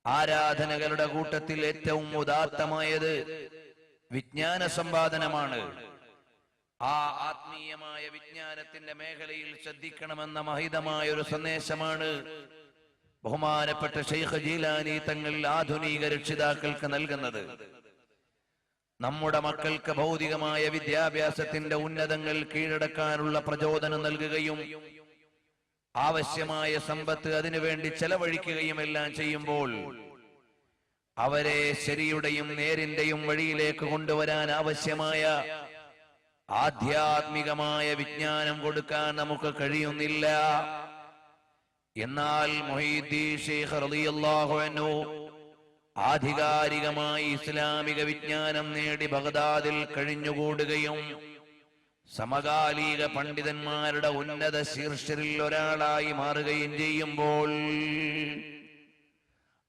ആരാധനകളുടെ കൂട്ടത്തിൽ ഏറ്റവും ഉദാത്തമായത് വിജ്ഞാന സമ്പാദനമാണ്. ആ ആത്മീയമായ വിജ്ഞാനത്തിന്റെ മേഖലയിൽ ശ്രദ്ധിക്കണമെന്ന മഹിതമായ ഒരു സന്ദേശമാണ് ബഹുമാനപ്പെട്ട ശൈഖ് ജീലാനി തങ്ങൾ ആധുനിക രക്ഷിതാക്കൾക്ക് നൽകുന്നത്. നമ്മുടെ മക്കൾക്ക് ഭൗതികമായ വിദ്യാഭ്യാസത്തിന്റെ ഉന്നതങ്ങൾ കീഴടക്കാനുള്ള പ്രചോദനം നൽകുകയും ആവശ്യമായ സമ്പത്ത് അതിനുവേണ്ടി ചെലവഴിക്കുകയും എല്ലാം ചെയ്യുമ്പോൾ അവരെ ശരിയുടെയും നേരിന്റെയും വഴിയിലേക്ക് കൊണ്ടുവരാൻ ആവശ്യമായ ആധ്യാത്മികമായ വിജ്ഞാനം കൊടുക്കാൻ നമുക്ക് കഴിയുന്നില്ല. എന്നാൽ മുഹീദ്ദീൻ ശൈഖ് റളിയല്ലാഹു അൻഹു ആധികാരികമായി ഇസ്ലാമിക വിജ്ഞാനം നേടി ബഗ്ദാദിൽ കഴിഞ്ഞുകൂടുകയും സമകാലിക പണ്ഡിതന്മാരുടെ ഉന്നത ശീർഷരിൽ ഒരാളായി മാറുകയും ചെയ്യുമ്പോൾ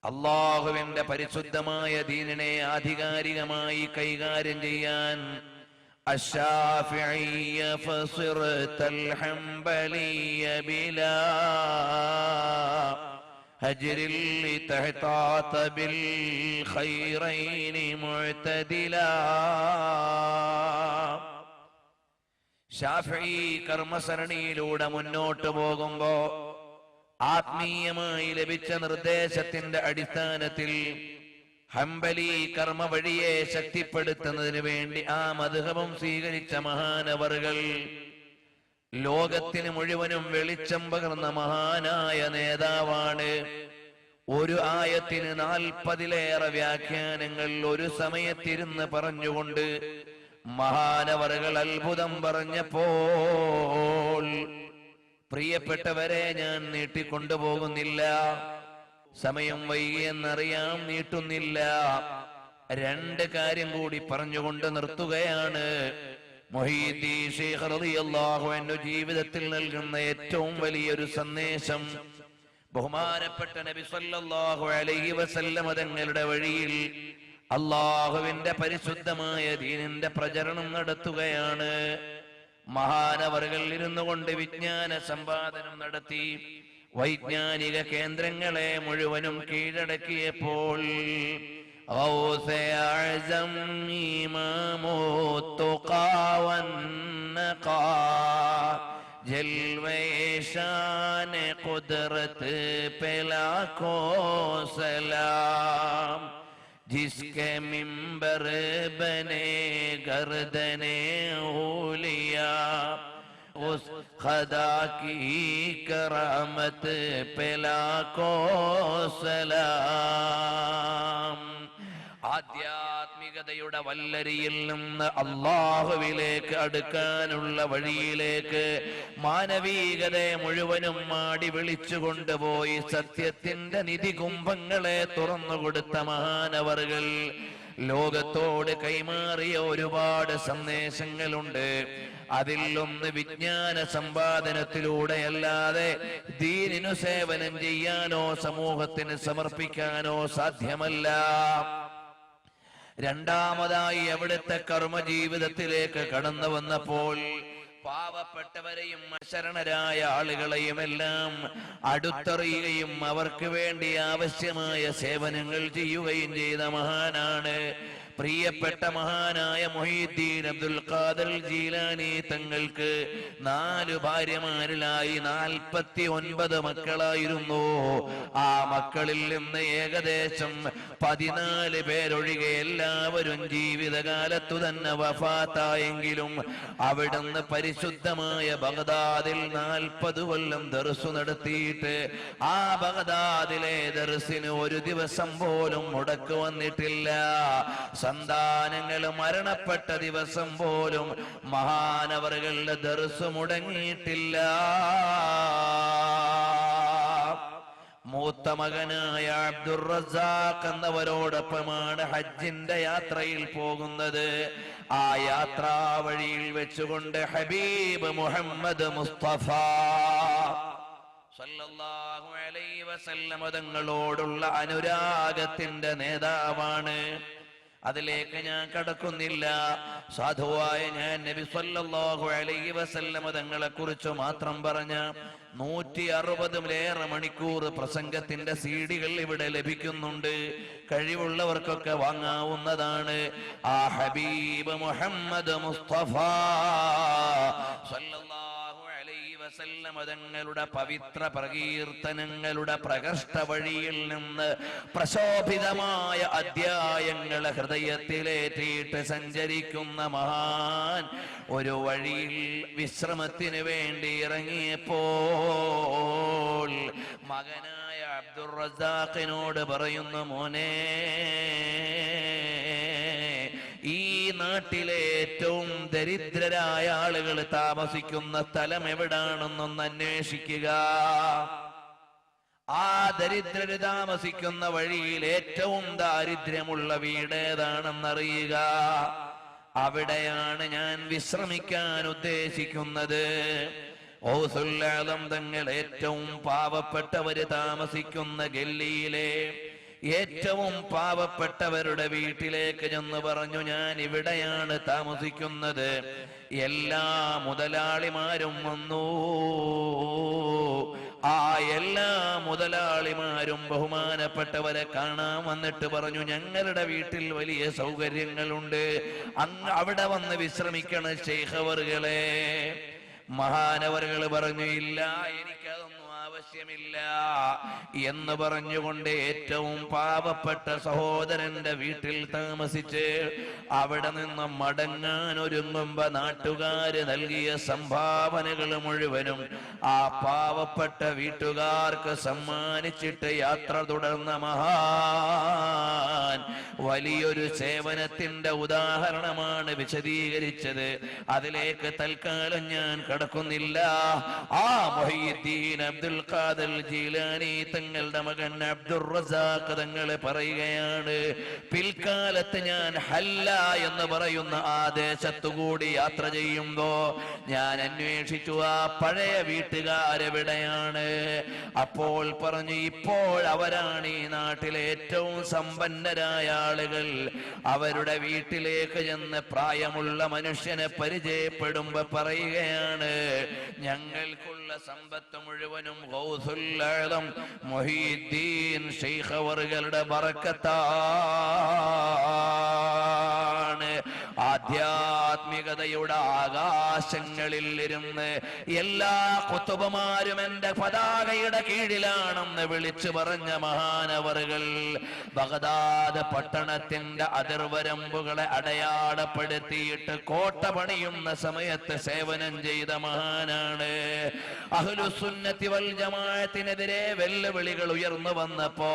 അല്ലാഹുവിന്റെ പരിശുദ്ധമായ ദീനിനെ ആധികാരികമായി കൈകാര്യം ചെയ്യാൻ الشافعي فصرت الحنبلي بلا هجر لتحتاط بالخيرين معتدلا. ഷാഫിഈ കർമ്മസരണിയിലൂടെ മുന്നോട്ട് പോകുമ്പോ ആത്മീയമായി ലഭിച്ച നിർദ്ദേശത്തിന്റെ അടിസ്ഥാനത്തിൽ ഹംബലി കർമ്മ വഴിയെ ശക്തിപ്പെടുത്തുന്നതിന് വേണ്ടി ആ മദ്ഹബം സ്വീകരിച്ച മഹാനവറുകൾ ലോകത്തിന് മുഴുവനും വെളിച്ചം പകർന്ന മഹാനായ നേതാവാണ്. ഒരു ആയത്തിന് 40-ലേറെ വ്യാഖ്യാനങ്ങൾ ഒരു സമയത്തിരുന്ന് പറഞ്ഞുകൊണ്ട് മഹാനവറുകൾ അത്ഭുതം പറഞ്ഞപ്പോൾ പ്രിയപ്പെട്ടവരെ ഞാൻ നീട്ടിക്കൊണ്ടുപോകുന്നില്ല, സമയം വൈകിയെന്നറിയാം, നീട്ടുന്നില്ല. 2 കാര്യം കൂടി പറഞ്ഞുകൊണ്ട് നിർത്തുകയാണ്. മുഹീദ്ദീൻ ശൈഖ് റളിയല്ലാഹു അൻഹു ജീവിതത്തിൽ നൽകുന്ന ഏറ്റവും വലിയൊരു സന്ദേശം ബഹുമാനപ്പെട്ട നബി സല്ലല്ലാഹു അലൈഹി വസല്ലം തങ്ങളുടെ വഴിയിൽ അല്ലാഹുവിന്റെ പരിശുദ്ധമായ ദീനിന്റെ പ്രചരണം നടത്തുകയാണ്. മഹാനവറുകൾ ഇരുന്നു കൊണ്ട് വിജ്ഞാന സമ്പാദനം നടത്തി വൈജ്ഞാനിക കേന്ദ്രങ്ങളെ മുഴുവനും കീഴടക്കിയപ്പോൾ ഗൗസേ അഅ്സം ഇമാമു തുഖാ വന്നഖാ ജൽവേ ശാൻ ഖുദ്റത്ത് പേ ലാഖോ സലാം जिसके मिंबर बने गर्दने औलिया उस खुदा की करामत पे लाखों सलाम. ആധ്യാത്മികതയുടെ വല്ലരിയിൽ നിന്ന് അല്ലാഹുവിലേക്ക് അടുക്കാനുള്ള വഴിയിലേക്ക് മാനവികതയെ മുഴുവനും മാടി വിളിച്ചു കൊണ്ടുപോയി സത്യത്തിന്റെ നിധികുംഭങ്ങളെ തുറന്നുകൊടുത്ത മഹാനവറുകൾ ലോകത്തോട് കൈമാറിയ ഒരുപാട് സന്ദേശങ്ങളുണ്ട്. അതിൽ ഒന്ന് വിജ്ഞാന സമ്പാദനത്തിലൂടെ അല്ലാതെ ദീനിനു സേവനം ചെയ്യാനോ സമൂഹത്തിന് സമർപ്പിക്കാനോ സാധ്യമല്ല. രണ്ടാമതായി അവിടുത്തെ കർമ്മജീവിതത്തിലേക്ക് കടന്നു വന്നപ്പോൾ പാവപ്പെട്ടവരെയും അശരണരായ ആളുകളെയും എല്ലാം അടുത്തറിയുകയും അവർക്ക് വേണ്ടി ആവശ്യമായ സേവനങ്ങൾ ചെയ്യുകയും ചെയ്ത മഹാനാണ്. പ്രിയപ്പെട്ട മഹാനായ മുഹീദ്ദീൻ അബ്ദുൽ ഖാദിർ ജീലാനി തങ്ങൾക്ക് 4 ഭാര്യമാരിലായി 49 മക്കളായിരുന്നു. ആ മക്കളിൽ നിന്ന് ഏകദേശം 14 പേരൊഴികെ എല്ലാവരും ജീവിതകാലത്തു തന്നെ വഫാത്തായെങ്കിലും അവിടുന്ന് പരിശുദ്ധമായ ബഗ്ദാദിൽ 40 കൊല്ലം ദർസ് നടത്തിയിട്ട് ആ ബഗ്ദാദിലെ ദർസിന് ഒരു ദിവസം പോലും മുടക്ക് വന്നിട്ടില്ല. സന്താനങ്ങൾ മരണപ്പെട്ട ദിവസം പോലും മഹാനവറുകളുടെ ദർസ് മുടങ്ങിയിട്ടില്ല. മൂത്ത മകനായ അബ്ദുർ റസാഖ് എന്നവരോടൊപ്പമാണ് ഹജ്ജിന്റെ യാത്രയിൽ പോകുന്നത്. ആ യാത്രാ വഴിയിൽ വെച്ചുകൊണ്ട് ഹബീബ് മുഹമ്മദ് മുസ്തഫ സല്ലല്ലാഹു അലൈഹി വസല്ലം തങ്ങളോടുള്ള അനുരാഗത്തിന്റെ നേതാവാണ്. അതിലേക്ക് ഞാൻ കടക്കുന്നില്ല. സാധുവായ ഞാൻ നബി സല്ലല്ലാഹു അലൈഹി വസല്ലം തങ്ങളെ കുറിച്ച് മാത്രം പറഞ്ഞ 160-ലേറെ മണിക്കൂർ പ്രസംഗത്തിന്റെ സീഡികൾ ഇവിടെ ലഭിക്കുന്നുണ്ട്. കഴിവുള്ളവർക്കൊക്കെ വാങ്ങാവുന്നതാണ്. ആ ഹബീബ് മുഹമ്മദ് മുസ്തഫ സല്ലല്ലാഹു അലൈഹി വസല്ലം തങ്ങളുടെ പവിത്ര പ്രകീർത്തനങ്ങളുടെ പ്രകർഷ്ട വഴിയിൽ നിന്ന് പ്രശോഭിതമായ അധ്യായങ്ങളെ ഹൃദയത്തിലേറ്റിയിട്ട് സഞ്ചരിക്കുന്ന മഹാൻ ഒരു വഴിയിൽ വിശ്രമത്തിന് വേണ്ടി ഇറങ്ങിയപ്പോൾ മകനായ അബ്ദുർ റസാഖിനോട് പറയുന്നു, മോനെ, ഈ നാട്ടിലെ ഏറ്റവും ദരിദ്രരായ ആളുകൾ താമസിക്കുന്ന സ്ഥലം എവിടാണെന്നൊന്ന് അന്വേഷിക്കുക. ആ ദരിദ്രര് താമസിക്കുന്ന വഴിയിൽ ഏറ്റവും ദാരിദ്ര്യമുള്ള വീട് ഏതാണെന്നറിയുക. അവിടെയാണ് ഞാൻ വിശ്രമിക്കാൻ ഉദ്ദേശിക്കുന്നത്. ഗൗസുൽ ആദം തങ്ങൾ ഏറ്റവും പാവപ്പെട്ടവര് താമസിക്കുന്ന ഗല്ലിയിലെ ഏറ്റവും പാവപ്പെട്ടവരുടെ വീട്ടിലേക്ക് ചെന്ന് പറഞ്ഞു, ഞാൻ ഇവിടെയാണ് താമസിക്കുന്നത്. എല്ലാ മുതലാളിമാരും വന്നു. ആ എല്ലാ മുതലാളിമാരും ബഹുമാനപ്പെട്ടവരെ കാണാൻ വന്നിട്ട് പറഞ്ഞു, ഞങ്ങളുടെ വീട്ടിൽ വലിയ സൗകര്യങ്ങളുണ്ട്, അവിടെ വന്ന് വിശ്രമിക്കണം ശൈഖ് അവറുകളെ. മഹാനവറുകൾ പറഞ്ഞു, ഇല്ല, എനിക്കതൊന്നും ആവശ്യമില്ല എന്ന് പറഞ്ഞുകൊണ്ട് ഏറ്റവും പാവപ്പെട്ട സഹോദരന്റെ വീട്ടിൽ താമസിച്ച് അവിടെ നിന്ന് മടങ്ങാൻ ഒരുങ്ങുമ്പോ നാട്ടുകാര് നൽകിയ സംഭാവനകൾ മുഴുവനും ആ പാവപ്പെട്ട വീട്ടുകാർക്ക് സമ്മാനിച്ചിട്ട് യാത്ര തുടർന്ന മഹാൻ വലിയൊരു സേവനത്തിന്റെ ഉദാഹരണമാണ് വിശദീകരിച്ചത്. അതിലേക്ക് തൽക്കാലം ഞാൻ കടക്കുന്നില്ല. ആ മുഹയ്യിദ്ദീൻ അബ്ദുൽ ഖാദിർ ജീലാനി തങ്ങളുടെ മകൻ അബ്ദുർ റസാഖ് തങ്ങളെ പറയുകയാണ്, പിൽക്കാലത്ത് ഞാൻ ഹല്ല എന്ന് പറയുന്ന ആ ദേശത്തുകൂടി യാത്ര ചെയ്യുമ്പോ ഞാൻ അന്വേഷിച്ചു ആ പഴയ വീട്ടുകാരെവിടെയാണ്. അപ്പോൾ പറഞ്ഞു, ഇപ്പോൾ അവരാണ് ഈ നാട്ടിലെ ഏറ്റവും സമ്പന്നരായ ആളുകൾ. അവരുടെ വീട്ടിലേക്ക് ചെന്ന് പ്രായമുള്ള മനുഷ്യനെ പരിചയപ്പെടുമ്പോ പറയുകയാണ്, ഞങ്ങൾക്കുള്ള സമ്പത്ത് മുഴുവനും ഗൗസുൽ ആദം മുഹീദ്ദീൻ ശൈഖ് അവറുകളുടെ ബറക്കത്താണ്. ആധ്യാത്മികതയുടെ ആകാശങ്ങളിൽ ഇരുന്ന് എല്ലാ ഖുതുബമാരും എന്റെ പതാകയുടെ കീഴിലാണെന്ന് വിളിച്ചു പറഞ്ഞ മഹാനവറുകൾ ബഗ്ദാദ് പട്ടണത്തിന്റെ അതിർവരമ്പുകളെ അടയാളപ്പെടുത്തിയിട്ട് കോട്ട പണിയുന്ന സമയത്ത് സേവനം ചെയ്ത മഹാനാണ്. അഹ്ലുസുന്നത്തി വൽ ജമാഅത്തിനെതിരെ വെല്ലുവിളികൾ ഉയർന്നു വന്നപ്പോ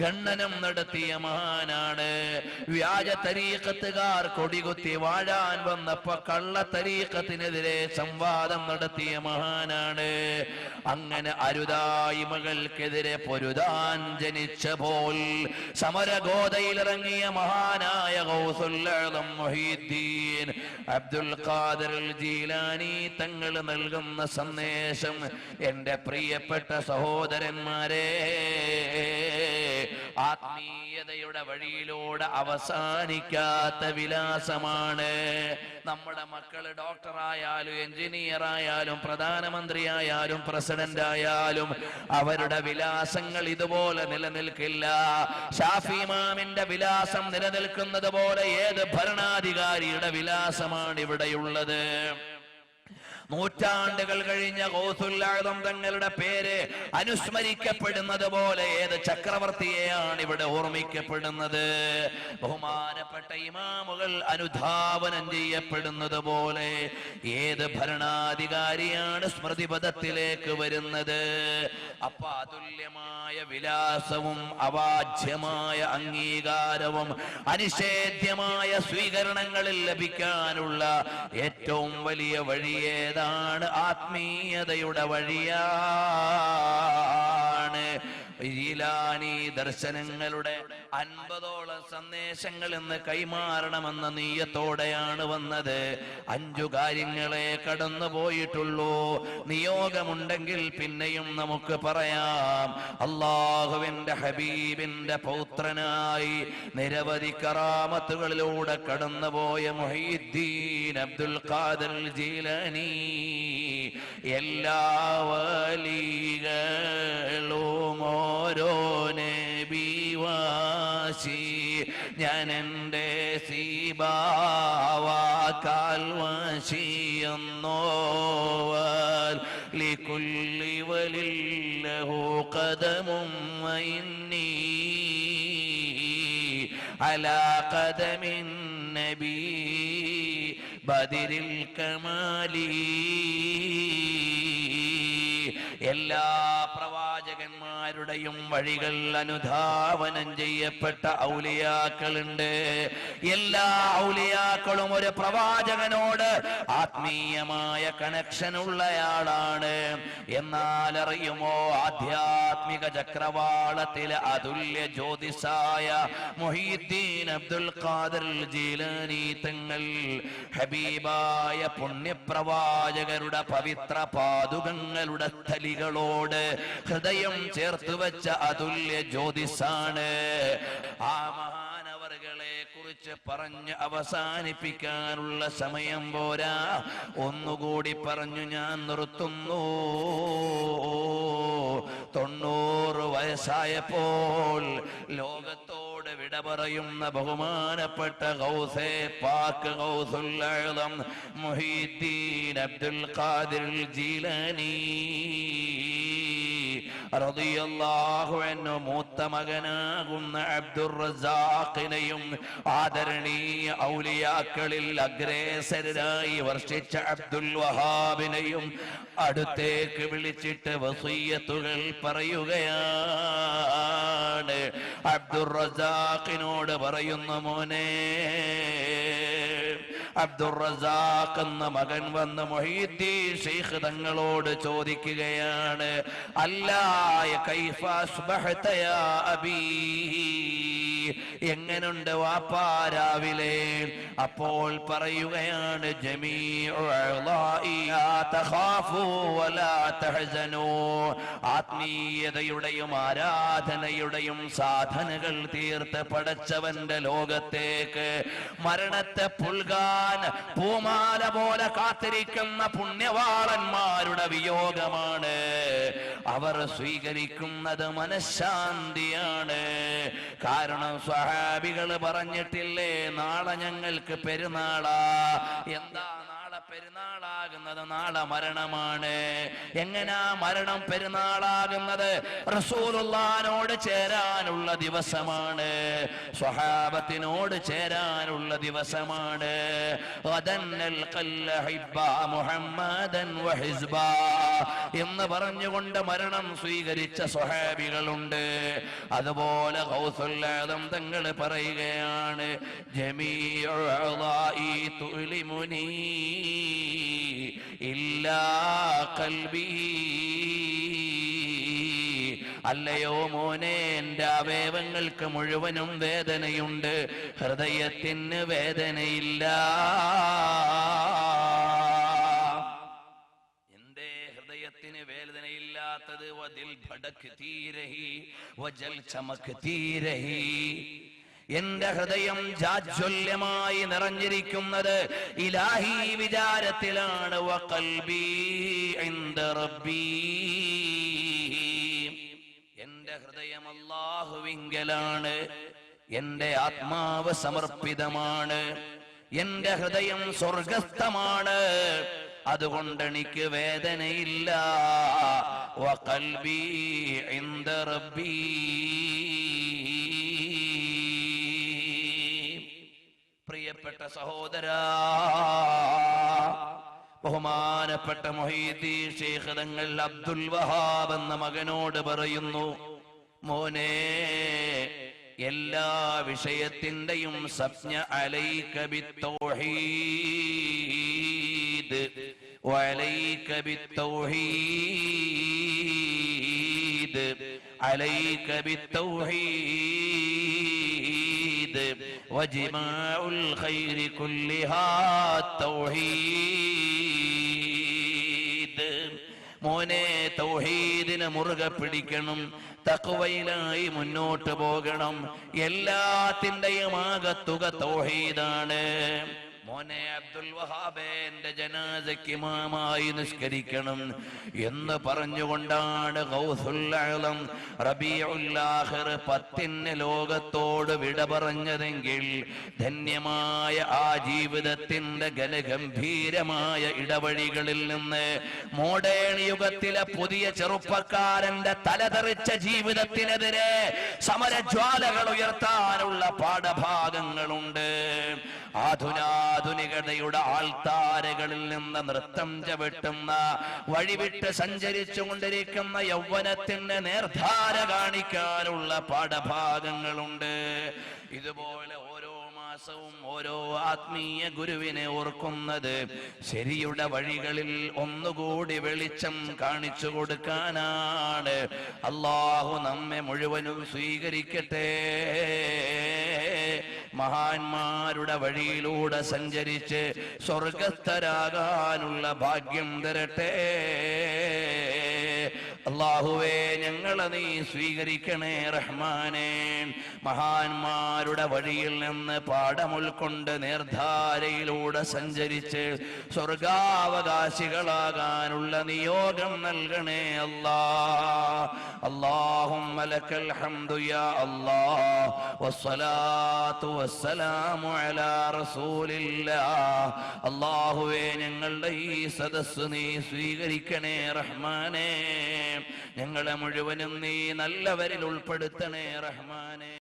ഖണ്ഡനം നടത്തിയ മഹാനാണ്. വ്യാജ തരീഖത്തുകാർ കൊടികുത്തി വാഴാൻ വന്നപ്പോ കള്ള തരീഖത്തിനെതിരെ സംവാദം നടത്തിയ മഹാനാണ്. അങ്ങനെ അരുതായ്മകൾക്കെതിരെ പൊരുതാൻ ജനിച്ചപ്പോൾ സമരഗോതയിലിറങ്ങിയ മഹാനായ ഗൗസുൽ ആദം മുഹീദ്ദീൻ അബ്ദുൽ ഖാദിർ ജീലാനി തങ്ങൾ നൽകുന്ന സന്ദേശം, എന്റെ പ്രിയപ്പെട്ട സഹോദരന്മാരെ, ആത്മീയതയുടെ വഴിയിലൂടെ അവസാനിക്കാത്ത വിലാസമാണ്. നമ്മുടെ മക്കള് ഡോക്ടറായാലും എഞ്ചിനീയർ ആയാലും പ്രധാനമന്ത്രിയായാലും പ്രസിഡന്റ് ആയാലും അവരുടെ വിലാസങ്ങൾ ഇതുപോലെ നിലനിൽക്കില്ല. ഷാഫി ഇമാമിന്റെ വിലാസം നിലനിൽക്കുന്നത് പോലെ ഏത് ഭരണാധികാരിയുടെ വിലാസമാണ് ഇവിടെയുള്ളത്? നൂറ്റാണ്ടുകൾ കഴിഞ്ഞ ഗൗസുൽ ആദം തങ്ങളുടെ പേര് അനുസ്മരിക്കപ്പെടുന്നത് പോലെ ഏത് ചക്രവർത്തിയെയാണ് ഇവിടെ ഓർമ്മിക്കപ്പെടുന്നത്? ബഹുമാനപ്പെട്ട ഇമാമുകൾ അനുധാവനം ചെയ്യപ്പെടുന്നത് പോലെ ഏത് ഭരണാധികാരിയാണ് സ്മൃതിപഥത്തിലേക്ക് വരുന്നത്? അപ്പൊ അതുല്യമായ വിലാസവും അവാച്യമായ അംഗീകാരവും അനിഷേധ്യമായ സ്വീകരണങ്ങളിൽ ലഭിക്കാനുള്ള ഏറ്റവും വലിയ വഴിയേതാണ്? ആത്മീയതയുടെ വഴിയാണ്. ജീലാനി ദർശനങ്ങളുടെ 50ഓളം സന്ദേശങ്ങൾ ഇന്ന് കൈമാറണമെന്ന നീയത്തോടെയാണ് വന്നത്. 5 കാര്യങ്ങളെ കടന്നു പോയിട്ടുള്ളൂ. നിയോഗമുണ്ടെങ്കിൽ പിന്നെയും നമുക്ക് പറയാം. അല്ലാഹുവിന്റെ ഹബീബിന്റെ പൗത്രനായി നിരവധി കറാമത്തുകളിലൂടെ കടന്നുപോയ മുഹയ്യിദ്ദീൻ അബ്ദുൽ ഖാദിർ ജീലാനി എല്ലാ വലികളും ഓരോ നബിവാശി ഞാൻ എൻ്റെ സീബാവാക്കാൽ വാശിയെന്നോവൽ ലികുല്ലി വലില്ലഹു ഖദമും വഇന്നീ അലാ ഖദമിൻ നബി ബദിരിൽ കമാലി. എല്ലാ പ്രവാചകന്മാരുടെയും വഴികൾ അനുധാവനം ചെയ്യപ്പെട്ട ഔലിയാക്കളുണ്ട്. എല്ലാ ഔലിയാക്കളും ഒരു പ്രവാചകനോട് ആത്മീയമായ കണക്ഷൻ ഉള്ളയാളാണ്. എന്നാൽ അറിയുമോ, ആധ്യാത്മിക ചക്രവാളത്തിലെ അതുല്യ ജ്യോതിസായ മുഹയ്യിദ്ദീൻ അബ്ദുൽ ഖാദിർ ജീലാനി തങ്ങൾ ഹബീബായ പുണ്യപ്രവാചകരുടെ പവിത്ര പാദുകങ്ങളുടെ സ്ഥലികളോട് ഹൃദയം ചേർത്ത് വെച്ച അതുല്യ ജ്യോതിസാണ്. ആ മഹാനവറുകളെ കുറിച്ച് പറഞ്ഞ് അവസാനിപ്പിക്കാനുള്ള സമയം പോരാ. ഒന്നുകൂടി പറഞ്ഞു ഞാൻ നിർത്തുന്നു. 90 വയസ്സായപ്പോൾ ലോകത്തോട് വിട പറയുന്ന ബഹുമാനപ്പെട്ട ഗൗസേ പാക്ക് ഗൗസുൽ ആദം മുഹയ്യിദ്ദീൻ അബ്ദുൽ ഖാദിർ ജീലാനി റളിയല്ലാഹു അൻഹു മൂത്ത മകനാകുന്ന അബ്ദുർ റസാഖിനെയും ആദരണീയ ഔലിയാക്കളിൽ അഗ്രേസരായി വർഷിച്ച അബ്ദുൽ വഹാബിനെയും അടുത്തേക്ക് വിളിച്ചിട്ട് വസിയ്യത്തുകൾ പറയുകയാണ്. അബ്ദുർ റസാഖിനോട് പറയുന്നു, മോനെ അബ്ദുർ റസാഖ് എന്ന മകൻ വന്ന് മുഹയ്യിദ്ദീൻ ശൈഖ് തങ്ങളോട് ചോദിക്കുകയാണ്, അല്ലായ കൈഫ അസ്ബഹത യാ അബീ, എങ്ങനുണ്ട് വാപ്പാ രാവിലെ? അപ്പോൾ പറയുകയാണ്, ജമീഉ അഅ്ളാഇ ലാ തഖാഫു വലാ തഹ്സനു, ആത്മീയതയുടെയും ആരാധനയുടെയും സാധനകൾ തീർത്ത് പടച്ചവന്റെ ലോകത്തേക്ക് മരണത്തെ പുൽകാൻ പൂമാല പോലെ കാത്തിരിക്കുന്ന പുണ്യവാളന്മാരുടെ വിയോഗമാണ്. അവർ സ്വീകരിക്കുന്നത് മനഃശാന്തിയാണ്. കാരണം സ്വഹാബികൾ പറഞ്ഞിട്ടില്ലേ, നാളെ ഞങ്ങൾക്ക് പെരുന്നാളാ. എന്താ നാളെ പെരുന്നാളാകുന്നത്? നാളെ മരണമാണ്. എങ്ങനാ മരണം പെരുന്നാളാകുന്നത്? റസൂലുള്ളാഹിനോട് ചേരാനുള്ള ദിവസമാണ്, സ്വഹാബത്തിനോട് ചേരാനുള്ള ദിവസമാണ്. എന്ന് പറഞ്ഞുകൊണ്ട് മരണം സ്വീകരിച്ച സ്വഹാബികളുണ്ട്. അതുപോലെ ഗൗസുൽ ആദം തങ്ങൾ പറയുകയാണ്, ജമീഉ അഅ്ളാഇ തുലിമുനി ഇല്ലാ ഖൽബി, അല്ലയോ മോനെ, എന്റെ അവയവങ്ങൾക്ക് മുഴുവനും വേദനയുണ്ട്, ഹൃദയത്തിന് വേദനയില്ല. എന്തേ ഹൃദയത്തിന് വേദനയില്ലാത്തത്? വദിൽ ഭടക്തി രഹി വജൽ ചമക്തി രഹി. എന്റെ ഹൃദയം ജാജ്വല്യമായി നിറഞ്ഞിരിക്കുന്നത് ഇലാഹി വിചാരത്തിലാണ്. വഖൽബി ഇൻദ റബ്ബി, എന്റെ ഹൃദയം അല്ലാഹുവിങ്കലാണ്. എന്റെ ആത്മാവ് സമർപ്പിതമാണ്. എന്റെ ഹൃദയം സ്വർഗസ്ഥമാണ്. അതുകൊണ്ട് എനിക്ക് വേദനയില്ല. വഖൽബി ഇൻദ റബ്ബി. പ്രിയപ്പെട്ട സഹോദരാ, ബഹുമാനപ്പെട്ട മുഹീദ്ദീൻ ശൈഖ് തങ്ങൾ അബ്ദുൽ വഹാബ് എന്ന മകനോട് പറയുന്നു, മോനെ, എല്ലാ വിഷയത്തിന്റെയും സംജ്ഞ അലൈക ബിത്തൗഹീദ് വഅലൈക ബിത്തൗഹീദ് അലൈക ബിത്തൗഹീദ് വജിമാഉൽ ഖൈരി കുല്ലിഹാ തൗഹീദ്. മോനെ, തൗഹീദിനെ മുറുകെ പിടിക്കണം, തഖ്വയിലായി മുന്നോട്ട് പോകണം. എല്ലാത്തിന്റെയും ആകത്തുക തൗഹീദാണ്. മോനെ അബ്ദുൽ വഹാബേ, എന്റെ ജനാസയ്ക്ക് ഇമാമായി നിസ്കരിക്കണം എന്ന് പറഞ്ഞുകൊണ്ടാണ് ഗൗസുൽ ആലം റബീഉൽ ആഖിർ 10 ലോകത്തോട് വിട പറഞ്ഞതെങ്കിൽ ധന്യമായ ആ ജീവിതത്തിന്റെ ഗംഭീരമായ ഇടവഴികളിൽ നിന്ന് മോഡേൺ യുഗത്തിലെ പുതിയ ചെറുപ്പക്കാരന്റെ തലതെറിച്ച ജീവിതത്തിനെതിരെ സമരജ്വാലകൾ ഉയർത്താനുള്ള പാഠഭാഗങ്ങളുണ്ട്. ആധുനികതയുടെ ആൾത്താരകളിൽ നിന്ന് നൃത്തം ചവിട്ടുന്ന, വഴിവിട്ട് സഞ്ചരിച്ചു കൊണ്ടിരിക്കുന്ന യൗവനത്തിന് നേർധാര കാണിക്കാനുള്ള പാഠഭാഗങ്ങളുണ്ട്. ഇതുപോലെ ഓരോ മാസവും ഓരോ ആത്മീയ ഗുരുവിനെ ഓർക്കുന്നത് ശരിയുടെ വഴികളിൽ ഒന്നുകൂടി വെളിച്ചം കാണിച്ചു കൊടുക്കാനാണ്. അല്ലാഹു നമ്മെ മുഴുവനും സ്വീകരിക്കട്ടെ. മഹാന്മാരുടെ വഴിയിലൂടെ സഞ്ചരിച്ച് സ്വർഗസ്ഥരാകാനുള്ള ഭാഗ്യം തരട്ടെ. അല്ലാഹുവേ, ഞങ്ങളെ നീ സ്വീകരിക്കണേ റഹ്മാനേ. മഹാന്മാരുടെ വഴിയിൽ നിന്ന് പാഠം ഉൾക്കൊണ്ട് നേർധാരയിലൂടെ സഞ്ചരിച്ച് സ്വർഗാവകാശികളാകാനുള്ള നിയോഗം നൽകണേ അല്ലാ. അല്ലാഹുമ്മ ലക്കൽ ഹംദു യാ അല്ലാഹ് വസ്സലാത്തു വസ്സലാമു അലാ റസൂലില്ലാഹ്. അല്ലാഹുവേ, ഞങ്ങളുടെ ഈ സദസ്സ് നീ സ്വീകരിക്കണേ റഹ്മാനേ. ഞങ്ങളെ മുഴുവനും നീ നല്ലവരിൽ ഉൾപ്പെടുത്തണേ റഹ്മാനേ.